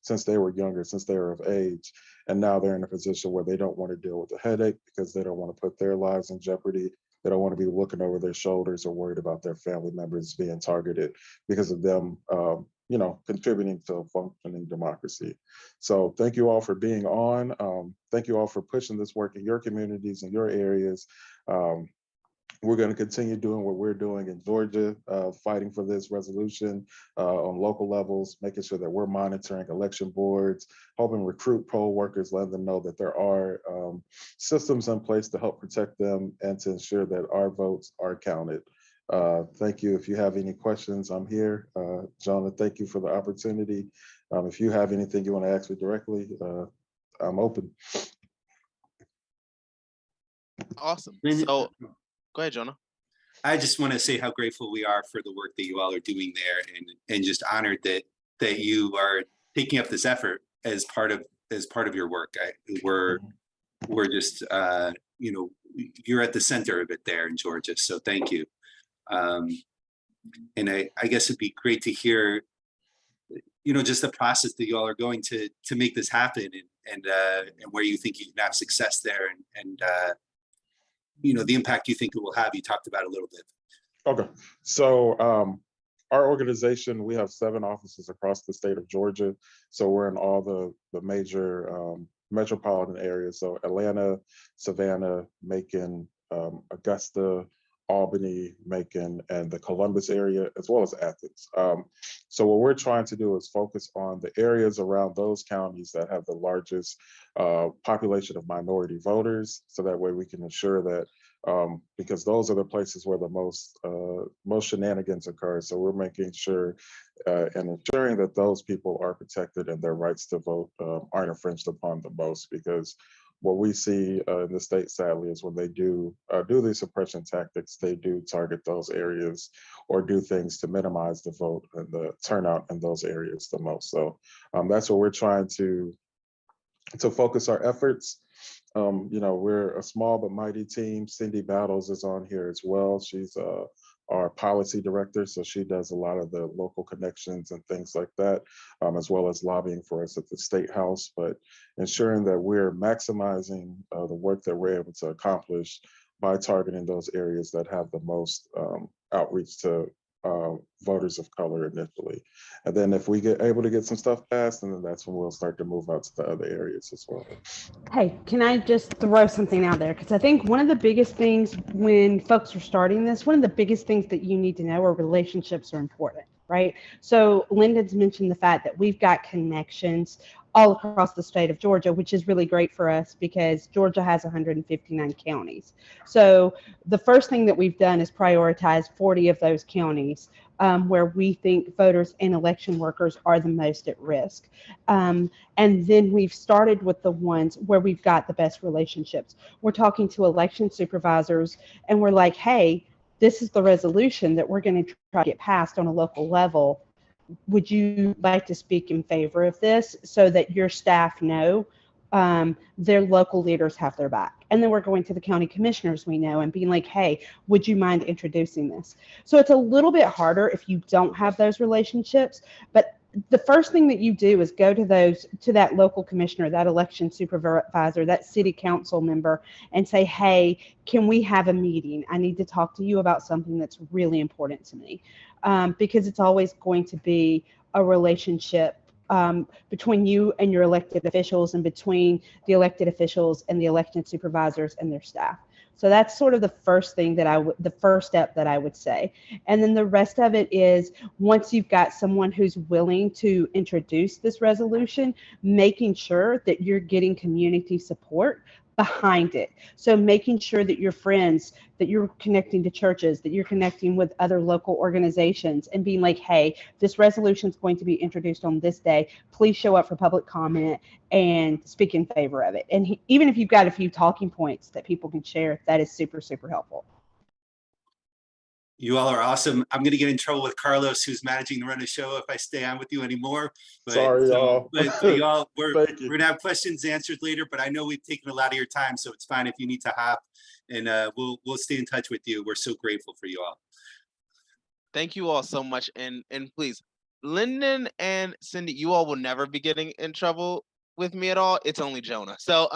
since they were younger, since they were of age. And now they're in a position where they don't want to deal with the headache because they don't want to put their lives in jeopardy. They don't want to be looking over their shoulders or worried about their family members being targeted because of them, contributing to a functioning democracy. So thank you all for being on. Thank you all for pushing this work in your communities and your areas. We're going to continue doing what we're doing in Georgia, fighting for this resolution on local levels, making sure that we're monitoring election boards, helping recruit poll workers, letting them know that there are systems in place to help protect them and to ensure that our votes are counted. Thank you. If you have any questions, I'm here. Jonah, thank you for the opportunity. If you have anything you want to ask me directly, I'm open. Awesome. So go ahead, Jonah. I just want to say how grateful we are for the work that you all are doing there, and just honored that you are taking up this effort as part of your work. We're just you're at the center of it there in Georgia. So thank you. And I guess it'd be great to hear, just the process that you all are going to make this happen, and where you think you can have success there, and the impact you think it will have. You talked about a little bit. Okay, so our organization, we have 7 offices across the state of Georgia. So we're in all the major metropolitan areas. So Atlanta, Savannah, Macon, Augusta, Albany, Macon, and the Columbus area, as well as Athens. So what we're trying to do is focus on the areas around those counties that have the largest population of minority voters. So that way we can ensure that, because those are the places where the most shenanigans occur. So we're making sure and ensuring that those people are protected and their rights to vote aren't infringed upon the most, because what we see in the state, sadly, is when they do these suppression tactics, they do target those areas or do things to minimize the vote and the turnout in those areas the most. So that's what we're trying to focus our efforts. We're a small but mighty team. Cindy Battles is on here as well. She's our policy director, so she does a lot of the local connections and things like that, as well as lobbying for us at the State House, but ensuring that we're maximizing the work that we're able to accomplish by targeting those areas that have the most outreach to voters of color initially. And then if we get able to get some stuff passed, and then that's when we'll start to move out to the other areas as well. Hey, can I just throw something out there? Because I think one of the biggest things when folks are starting this, one of the biggest things that you need to know are relationships are important, right? So Lyndon's mentioned the fact that we've got connections all across the state of Georgia, which is really great for us because Georgia has 159 counties. So the first thing that we've done is prioritize 40 of those counties where we think voters and election workers are the most at risk. And then we've started with the ones where we've got the best relationships. We're talking to election supervisors and we're like, hey, this is the resolution that we're going to try to get passed on a local level. Would you like to speak in favor of this so that your staff know their local leaders have their back? And then we're going to the county commissioners we know and being like, hey, would you mind introducing this? So it's a little bit harder if you don't have those relationships, but the first thing that you do is go to that local commissioner, that election supervisor, that city council member, and say, hey, can we have a meeting? I need to talk to you about something that's really important to me. Because it's always going to be a relationship between you and your elected officials and between the elected officials and the election supervisors and their staff. So that's sort of the first thing that the first step that I would say. And then the rest of it is, once you've got someone who's willing to introduce this resolution, making sure that you're getting community support behind it. So making sure that your friends, that you're connecting to churches, that you're connecting with other local organizations and being like, hey, this resolution is going to be introduced on this day. Please show up for public comment and speak in favor of it. And even if you've got a few talking points that people can share, that is super, super helpful. You all are awesome. I'm going to get in trouble with Carlos, who's managing to run the show, if I stay on with you anymore. But, Sorry, y'all. But y'all, we're Thank you. going to have questions answered later, but I know we've taken a lot of your time, so it's fine if you need to hop, and we'll stay in touch with you. We're so grateful for you all. Thank you all so much. And please, Lyndon and Cindy, you all will never be getting in trouble with me at all. It's only Jonah. So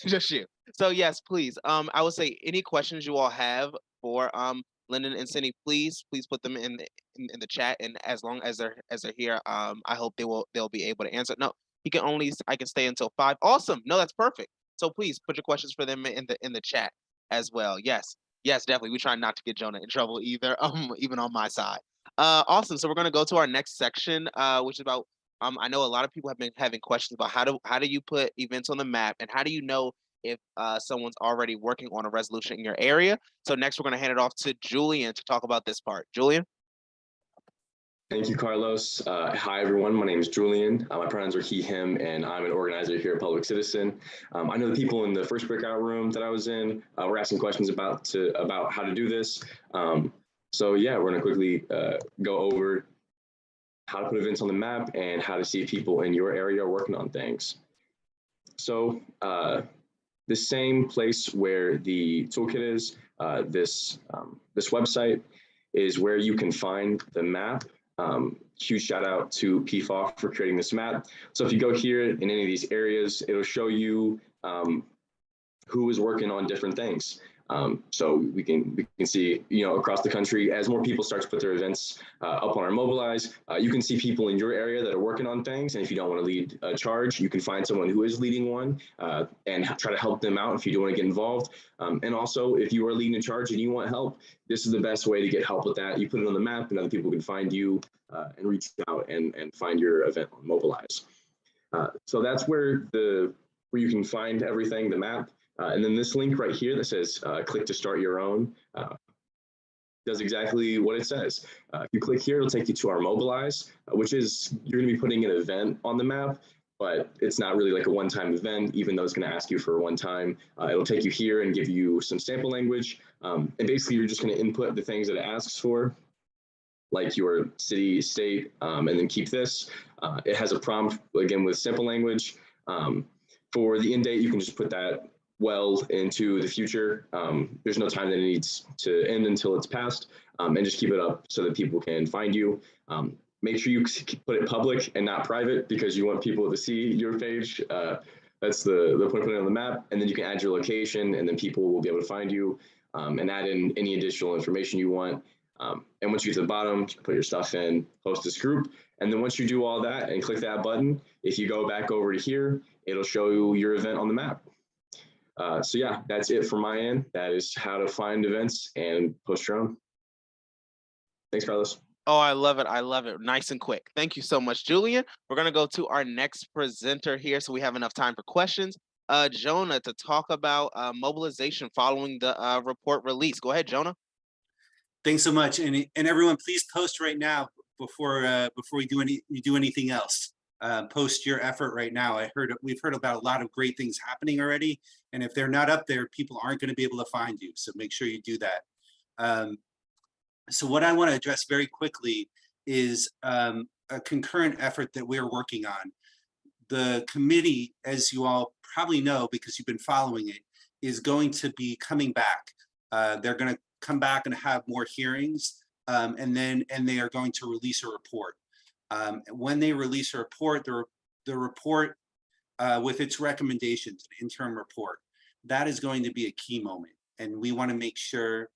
just you. So yes, please. I would say any questions you all have for Lyndon and Cindy, please put them in the chat. And as long as they're here, I hope they'll be able to answer. No, I can stay until 5. Awesome. No, that's perfect. So please put your questions for them in the chat as well. Yes, definitely. We try not to get Jonah in trouble either. Even on my side. Awesome. So we're gonna go to our next section, which is about. I know a lot of people have been having questions about how do you put events on the map, and how do you know if someone's already working on a resolution in your area. So next we're going to hand it off to Julian to talk about this part. Julian? Thank you, Carlos. Hi, everyone. My name is Julian. My pronouns are he, him, and I'm an organizer here at Public Citizen. I know the people in the first breakout room that I was in were asking questions about how to do this. So yeah, we're going to quickly go over how to put events on the map and how to see if people in your area are working on things. So the same place where the toolkit is, this website is where you can find the map. Huge shout out to PFOF for creating this map. So if you go here in any of these areas, it'll show you who is working on different things. So we can see, across the country, as more people start to put their events up on our Mobilize, you can see people in your area that are working on things. And if you don't want to lead a charge, you can find someone who is leading one and try to help them out if you don't want to get involved. And also, if you are leading a charge and you want help, this is the best way to get help with that. You put it on the map and other people can find you and reach out and find your event on Mobilize. So that's where you can find everything, the map. And then this link right here that says click to start your own does exactly what it says. If you click here, it'll take you to our Mobilize, which is you're going to be putting an event on the map, but it's not really like a one-time event, even though it's going to ask you for a one-time. It'll take you here and give you some sample language. And basically, you're just going to input the things that it asks for, like your city, state, and then keep this. It has a prompt, again, with sample language. For the end date, you can just put that well into the future. There's no time that it needs to end until it's passed, and just keep it up so that people can find you. Make sure you put it public and not private, because you want people to see your page. That's the point of putting it on the map. And then you can add your location, and then people will be able to find you and add in any additional information you want. And once you get to the bottom, you can put your stuff in, post this group. And then once you do all that and click that button, if you go back over to here, it'll show you your event on the map. So yeah, that's it from my end. That is how to find events and post your own. Thanks, Carlos. Oh, I love it. I love it. Nice and quick. Thank you so much, Julian. We're going to go to our next presenter here, so we have enough time for questions. Jonah, to talk about mobilization following the report release. Go ahead, Jonah. Thanks so much. And everyone, please post right now before we do anything else. Post your effort right now. We've heard about a lot of great things happening already, and if they're not up there, people aren't going to be able to find you. So make sure you do that. So what I want to address very quickly is a concurrent effort that we're working on. The committee, as you all probably know because you've been following it, is going to be coming back. They're going to come back and have more hearings, and they are going to release a report. When they release a report, the report with its recommendations, an interim report, that is going to be a key moment. And we want to make sure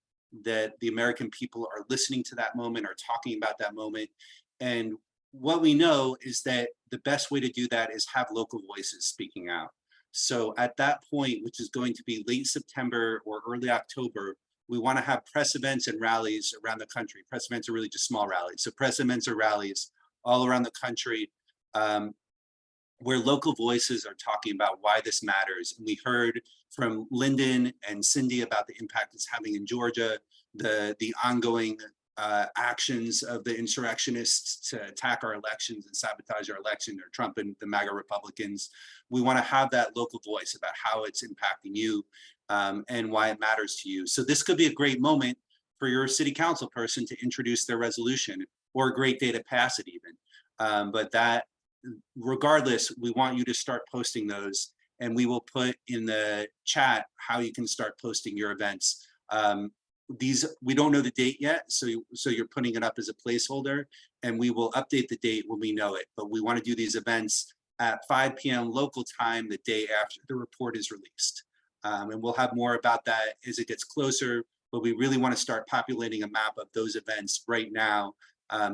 that the American people are listening to that moment, are talking about that moment. And what we know is that the best way to do that is have local voices speaking out. So at that point, which is going to be late September or early October, we want to have press events and rallies around the country. Press events are really just small rallies. So press events or rallies all around the country, where local voices are talking about why this matters. And we heard from Lyndon and Cindy about the impact it's having in Georgia, the ongoing actions of the insurrectionists to attack our elections and sabotage our election, or Trump and the MAGA Republicans. We want to have that local voice about how it's impacting you and why it matters to you. So this could be a great moment for your city council person to introduce their resolution, or a great day to pass it even. But that, regardless, we want you to start posting those, and we will put in the chat how you can start posting your events. These, we don't know the date yet, so you're putting it up as a placeholder, and we will update the date when we know it. But we want to do these events at 5 p.m. local time the day after the report is released. And we'll have more about that as it gets closer, but we really want to start populating a map of those events right now,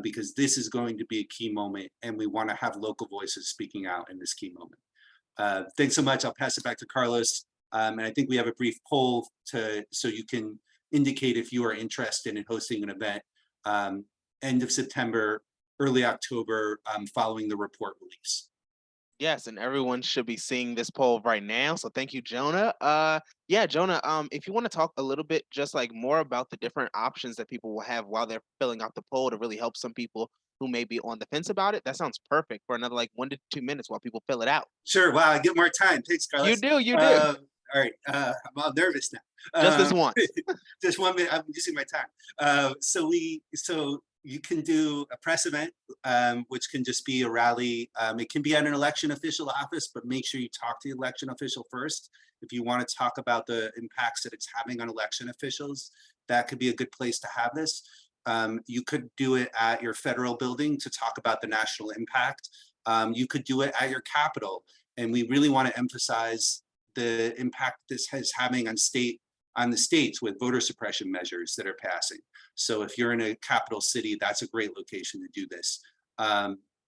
because this is going to be a key moment, and we want to have local voices speaking out in this key moment. Thanks so much. I'll pass it back to Carlos. And I think we have a brief poll so you can indicate if you are interested in hosting an event end of September, early October, following the report release. Yes, and everyone should be seeing this poll right now. So thank you, Jonah. Yeah, Jonah, if you want to talk a little bit just like more about the different options that people will have while they're filling out the poll to really help some people who may be on the fence about it, that sounds perfect for another like 1 to 2 minutes while people fill it out. Sure. Wow, I get more time. Thanks, Carlos. You do. All right, I'm all nervous now. Just this once. Just 1 minute. I'm using my time. So you can do a press event, which can just be a rally. It can be at an election official office, but make sure you talk to the election official first. If you want to talk about the impacts that it's having on election officials, that could be a good place to have this. You could do it at your federal building to talk about the national impact. You could do it at your Capitol. And we really want to emphasize the impact this is having on the states with voter suppression measures that are passing. So if you're in a capital city, that's a great location to do this.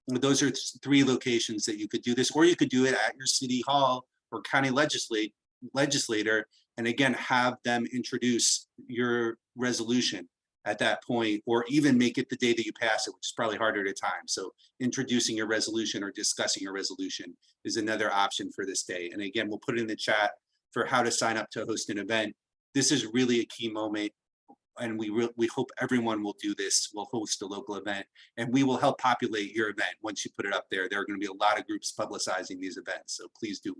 Those are 3 locations that you could do this, or you could do it at your city hall or county legislator, and again, have them introduce your resolution at that point, or even make it the day that you pass it, which is probably harder at time. So introducing your resolution or discussing your resolution is another option for this day. And again, we'll put it in the chat for how to sign up to host an event. This is really a key moment, and we hope everyone will do this. We'll host a local event, and we will help populate your event. Once you put it up there, there are going to be a lot of groups publicizing these events, so please do.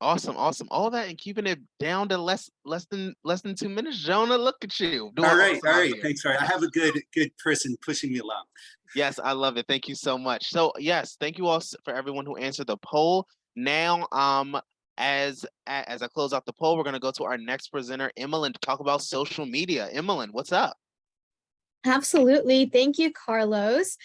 Awesome. All that and keeping it down to less than 2 minutes. Jonah, look at you. All right. Thanks. I have a good person pushing me along. Yes, I love it. Thank you so much. So yes, thank you all for everyone who answered the poll. Now, as I close out the poll, we're going to go to our next presenter, Emmeline, to talk about social media. Emmeline, what's up? Absolutely. Thank you, Carlos.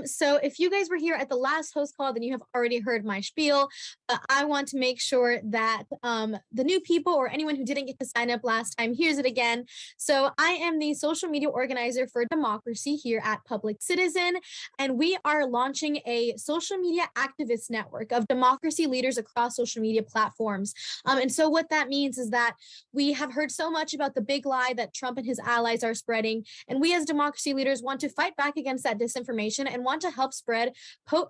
So if you guys were here at the last host call, then you have already heard my spiel, but I want to make sure that the new people or anyone who didn't get to sign up last time hears it again. So I am the social media organizer for democracy here at Public Citizen, and we are launching a social media activist network of democracy leaders across social media platforms. And so what that means is that we have heard so much about the big lie that Trump and his allies are spreading, and we as democracy leaders want to fight back against that disinformation and want to help spread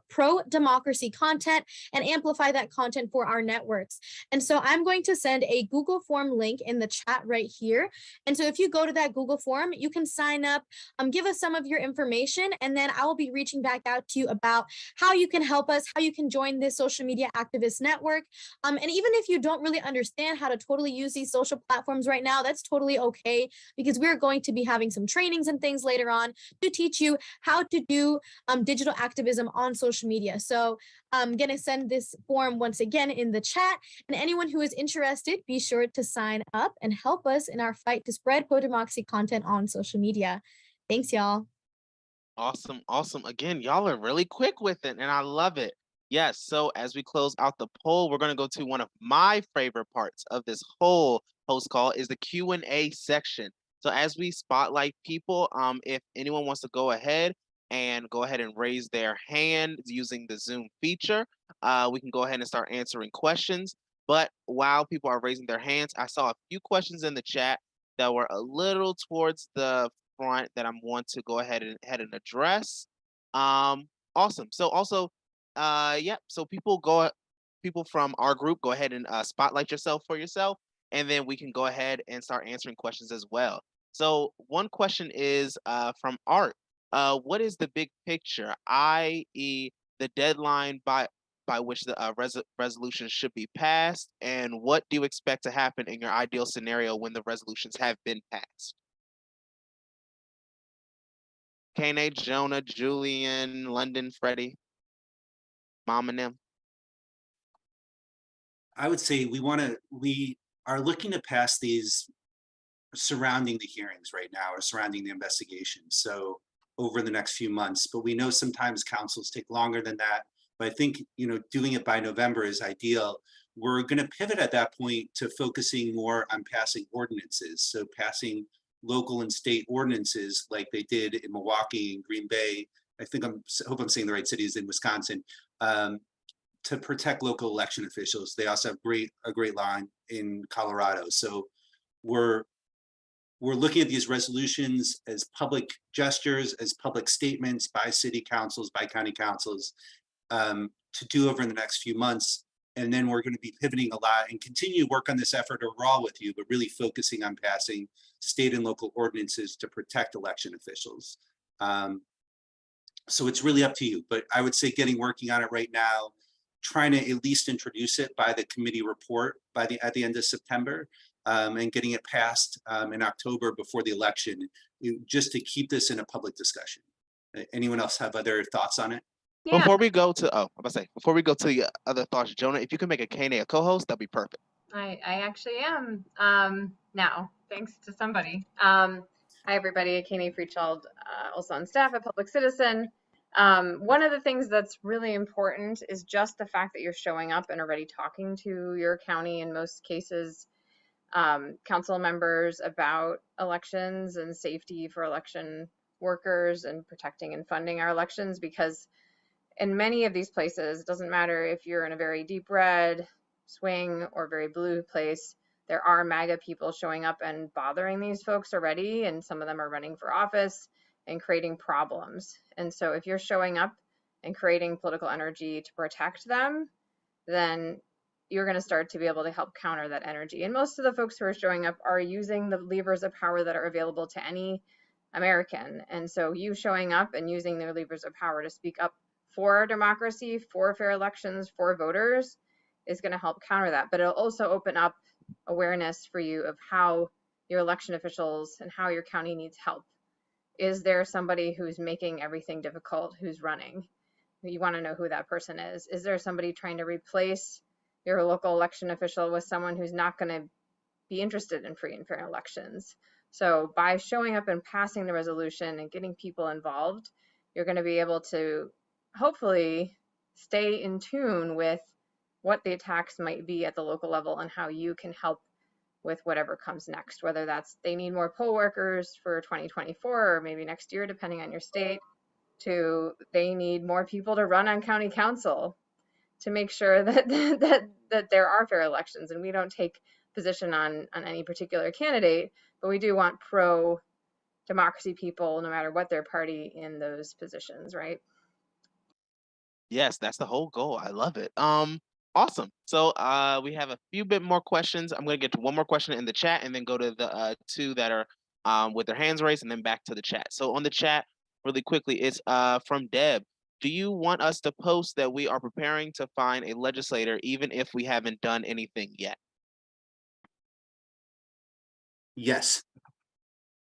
pro-democracy content and amplify that content for our networks. And so I'm going to send a Google form link in the chat right here. And so if you go to that Google form, you can sign up, give us some of your information, and then I will be reaching back out to you about how you can help us, how you can join this social media activist network. And even if you don't really understand how to totally use these social platforms right now, that's totally okay, because we're going to be having some trainings and things later on to teach you how to do digital activism on social media. So I'm going to send this form once again in the chat, and anyone who is interested, be sure to sign up and help us in our fight to spread pro-democracy content on social media. Thanks, y'all. Awesome. Again, y'all are really quick with it, and I love it. Yes, so as we close out the poll, we're going to go to one of my favorite parts of this whole host call is the Q&A section. So as we spotlight people, if anyone wants to go ahead, and go ahead and raise their hand using the Zoom feature. We can go ahead and start answering questions. But while people are raising their hands, I saw a few questions in the chat that were a little towards the front that I'm want to go ahead and address. Awesome. So also, yeah. So people from our group, go ahead and spotlight yourself for yourself, and then we can go ahead and start answering questions as well. So one question is from Art. What is the big picture, i.e., the deadline by which the resolution should be passed, and what do you expect to happen in your ideal scenario when the resolutions have been passed? Kane, Jonah, Julian, London, Freddie, Mom and them. I would say we are looking to pass these surrounding the hearings right now, or surrounding the investigation. So over the next few months, but we know sometimes councils take longer than that. But I think, doing it by November is ideal. We're going to pivot at that point to focusing more on passing ordinances. So passing local and state ordinances like they did in Milwaukee and Green Bay. I hope I'm saying the right cities in Wisconsin, to protect local election officials. They also have a great law in Colorado. So we're looking at these resolutions as public gestures, as public statements by city councils, by county councils, to do over the next few months. And then we're going to be pivoting a lot and continue to work on this effort overall with you, but really focusing on passing state and local ordinances to protect election officials. So it's really up to you, but I would say working on it right now, trying to at least introduce it by the committee report at the end of September, and getting it passed in October before the election, just to keep this in a public discussion. Anyone else have other thoughts on it? Yeah. Before we go to before we go to your other thoughts, Jonah, if you can make a Kane a co-host, that'd be perfect. I actually am now, thanks to somebody. Hi everybody, Kane Freechild, also on staff at Public Citizen. One of the things that's really important is just the fact that you're showing up and already talking to your county, in most cases, council members, about elections and safety for election workers and protecting and funding our elections, because in many of these places, it doesn't matter if you're in a very deep red, swing, or very blue place, there are MAGA people showing up and bothering these folks already, and some of them are running for office and creating problems. And so if you're showing up and creating political energy to protect them, then you're going to start to be able to help counter that energy. And most of the folks who are showing up are using the levers of power that are available to any American. And so you showing up and using their levers of power to speak up for our democracy, for fair elections, for voters, is going to help counter that. But it'll also open up awareness for you of how your election officials and how your county needs help. Is there somebody who's making everything difficult, who's running? You want to know who that person is. Is there somebody trying to replace your local election official with someone who's not going to be interested in free and fair elections? So by showing up and passing the resolution and getting people involved, you're going to be able to hopefully stay in tune with what the attacks might be at the local level and how you can help with whatever comes next, whether that's they need more poll workers for 2024 or maybe next year, depending on your state, to they need more people to run on county council to make sure that that there are fair elections. And we don't take position on any particular candidate, but we do want pro democracy people, no matter what their party, in those positions, right? Yes, that's the whole goal. I love it. Awesome. So we have a few bit more questions. I'm going to get to one more question in the chat and then go to the two that are with their hands raised, and then back to the chat. So on the chat, really quickly, it's from Deb. Do you want us to post that we are preparing to find a legislator even if we haven't done anything yet? Yes,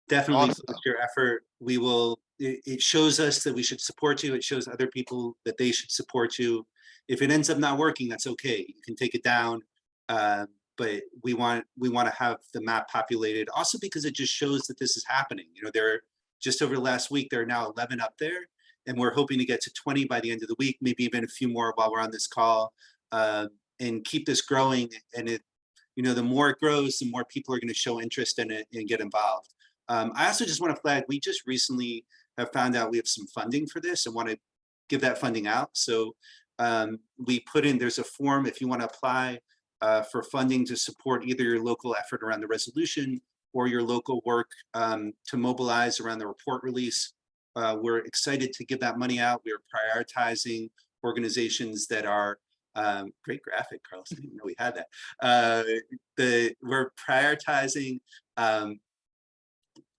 definitely. Awesome. Post your effort. We will. It shows us that we should support you. It shows other people that they should support you. If it ends up not working, that's okay. You can take it down. But we want to have the map populated. Also because it just shows that this is happening. There just over the last week, there are now 11 up there, and we're hoping to get to 20 by the end of the week, maybe even a few more while we're on this call, and keep this growing. And the more it grows, the more people are going to show interest in it and get involved. I also just want to flag, we just recently have found out we have some funding for this and want to give that funding out. So we put in, there's a form if you want to apply for funding to support either your local effort around the resolution or your local work to mobilize around the report release. We're excited to give that money out. We're prioritizing organizations that are great graphic, Carlos. I didn't know we had that. We're prioritizing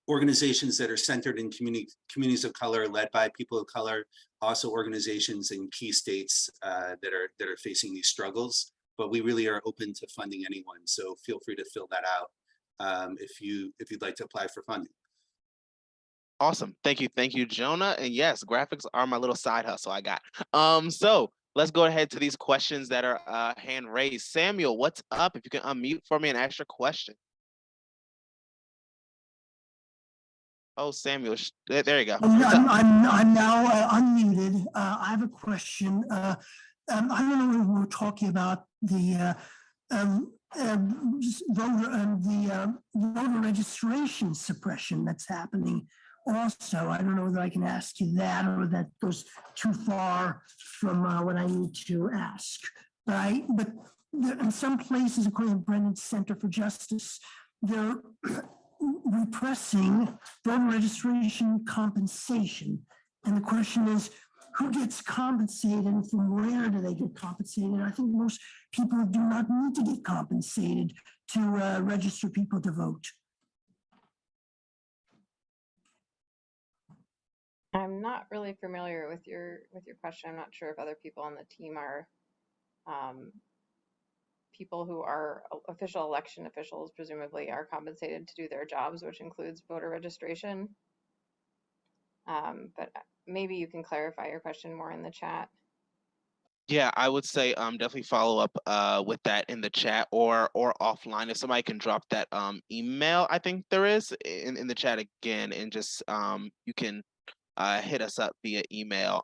organizations that are centered in communities of color, led by people of color, also organizations in key states that are facing these struggles. But we really are open to funding anyone, so feel free to fill that out if you'd like to apply for funding. Awesome. Thank you, Jonah. And yes, graphics are my little side hustle I got. So let's go ahead to these questions that are hand raised. Samuel, what's up? If you can unmute for me and ask your question. Oh, Samuel, there you go. I'm now unmuted. I have a question. I don't know if we're talking about the voter registration suppression that's happening. Also, I don't know whether I can ask you that or that goes too far from what I need to ask. But in some places, according to Brennan's Center for Justice, they're repressing voter registration compensation. And the question is, who gets compensated and from where do they get compensated? I think most people do not need to get compensated to register people to vote. I'm not really familiar with your question. I'm not sure if other people on the team are people who are official election officials, presumably are compensated to do their jobs, which includes voter registration. But maybe you can clarify your question more in the chat. Yeah, I would say definitely follow up with that in the chat or offline. If somebody can drop that email, I think there is in the chat again, and just you can hit us up via email.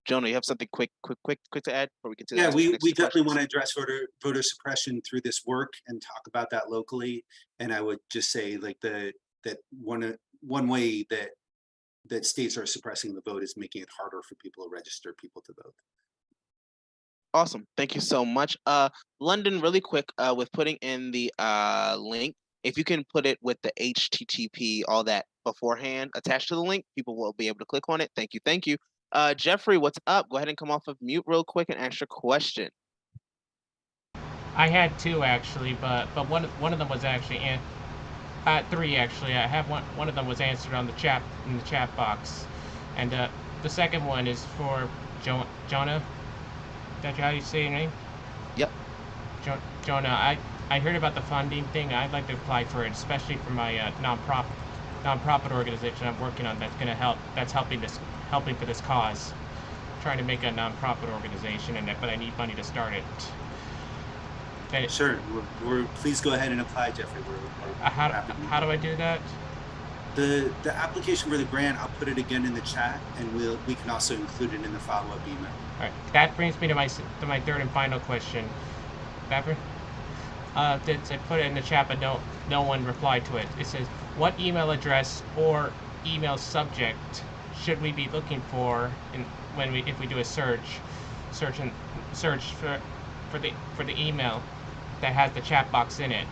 Jonah, you have something quick to add before we get to Yeah, we definitely questions? want to address voter suppression through this work and talk about that locally. And I would just say like that one way that states are suppressing the vote is making it harder for people to register people to vote. Awesome. Thank you so much. London, really quick, with putting in the link, if you can put it with the HTTP, all that beforehand attached to the link, people will be able to click on it. Thank you. Thank you. Jeffrey, what's up? Go ahead and come off of mute real quick and ask your question. I had two actually, but one of them was actually three actually. I have one of them was answered on the chat in the chat box, and the second one is for Jonah. Is that how you say your name? Yep. Jonah, I heard about the funding thing. I'd like to apply for it, especially for my nonprofit organization I'm working on. That's gonna help. That's helping for this cause. I'm trying to make a nonprofit organization, but I need money to start it. Sure. Please go ahead and apply, Jeffrey. How do I do that? The application for the grant, I'll put it again in the chat, and we can also include it in the follow-up email. All right. That brings me to my third and final question. Baffer? I put it in the chat, but no one replied to it. It says, what email address or email subject should we be looking for if we do a search for the email that has the chat box in it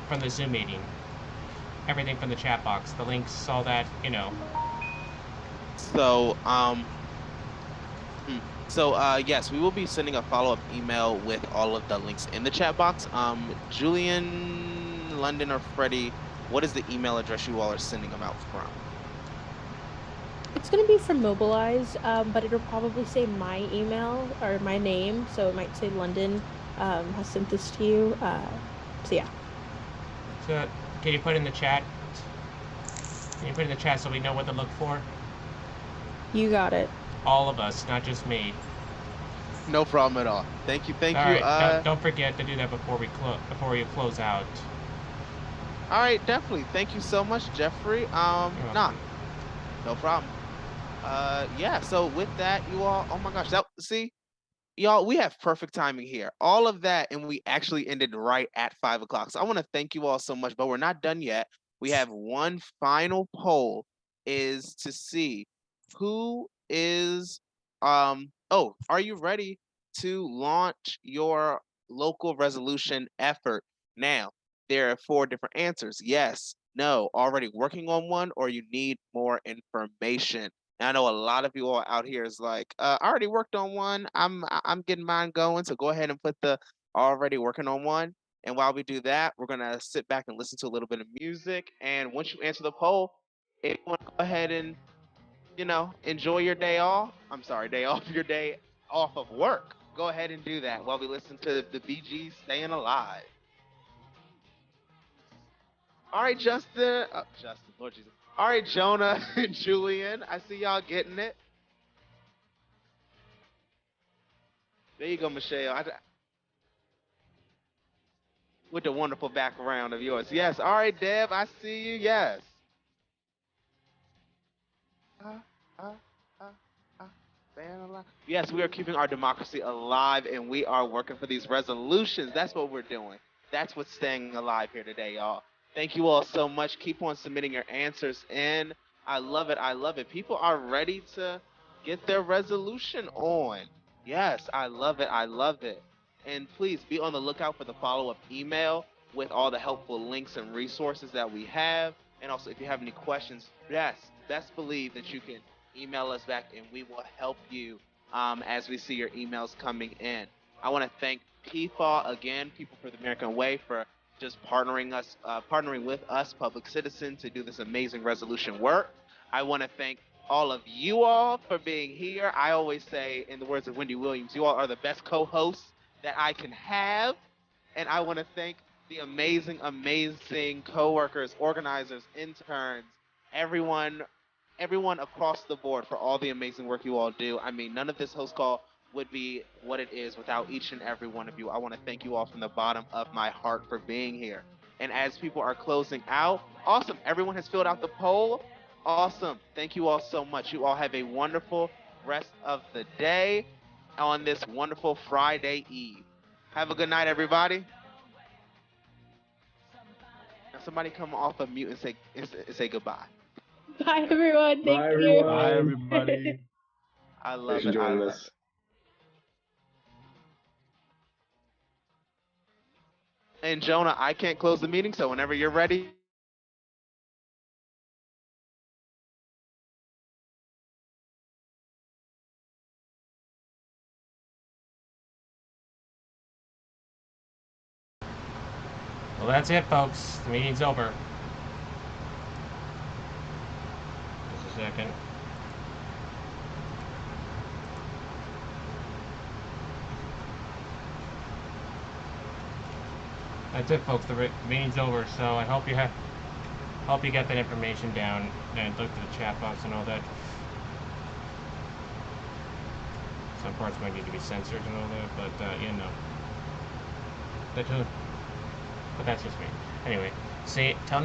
from the Zoom meeting? Everything from the chat box, the links, all that, you know. So yes, we will be sending a follow-up email with all of the links in the chat box. Julian, London, or Freddie, what is the email address you all are sending them out from? It's going to be from Mobilize, but it'll probably say my email or my name, so it might say London has sent this to you. So yeah. So can you put in the chat? Can you put in the chat so we know what to look for? You got it. All of us, not just me. No problem at all. Thank you. All right, don't forget to do that before you close out. All right, definitely. Thank you so much, Jeffrey. Nah, no problem. Yeah. So with that, you all. Oh my gosh, see, y'all, we have perfect timing here. All of that, and we actually ended right at 5 o'clock. So I want to thank you all so much, but we're not done yet. We have one final poll. is to see who is, oh, are you ready to launch your local resolution effort? Now, there are 4 different answers. Yes, no, already working on one, or you need more information. Now, I know a lot of you all out here is like, I already worked on one. I'm getting mine going. So go ahead and put the already working on one. And while we do that, we're gonna sit back and listen to a little bit of music. And once you answer the poll, if you want to go ahead and, enjoy your day off. I'm sorry, day off, your day off of work. Go ahead and do that while we listen to the Bee Gees Staying Alive. All right, Justin, Lord Jesus. All right, Jonah and Julian, I see y'all getting it. There you go, Michelle. With the wonderful background of yours. Yes. All right, Deb, I see you. Yes. Staying alive. Yes, we are keeping our democracy alive, and we are working for these resolutions. That's what we're doing. That's what's staying alive here today, y'all. Thank you all so much. Keep on submitting your answers in. I love it. I love it. People are ready to get their resolution on. Yes, I love it. I love it. And please be on the lookout for the follow-up email with all the helpful links and resources that we have. And also, if you have any questions, yes, best believe that you can email us back and we will help you as we see your emails coming in. I want to thank PFAW again, People for the American Way, for just partnering with us, Public Citizen, to do this amazing resolution work. I want to thank all of you all for being here. I always say, in the words of Wendy Williams, you all are the best co-hosts that I can have. And I want to thank the amazing, amazing co-workers, organizers, interns, everyone across the board for all the amazing work you all do. I mean, none of this host call would be what it is without each and every one of you. I want to thank you all from the bottom of my heart for being here. And as people are closing out, awesome. Everyone has filled out the poll. Awesome. Thank you all so much. You all have a wonderful rest of the day on this wonderful Friday Eve. Have a good night, everybody. Now somebody come off of mute and say goodbye. Bye, everyone. Thank Bye, you. everyone. Bye, everybody. I love Thanks for it. I joining love us. it. And Jonah, I can't close the meeting, so whenever you're ready. Well, that's it, folks. The meeting's over. Just a second. That's it, folks. The meeting's over. So I hope you get that information down and look at the chat box and all that. Some parts might need to be censored and all that, but but that's just me. Anyway, see, till next.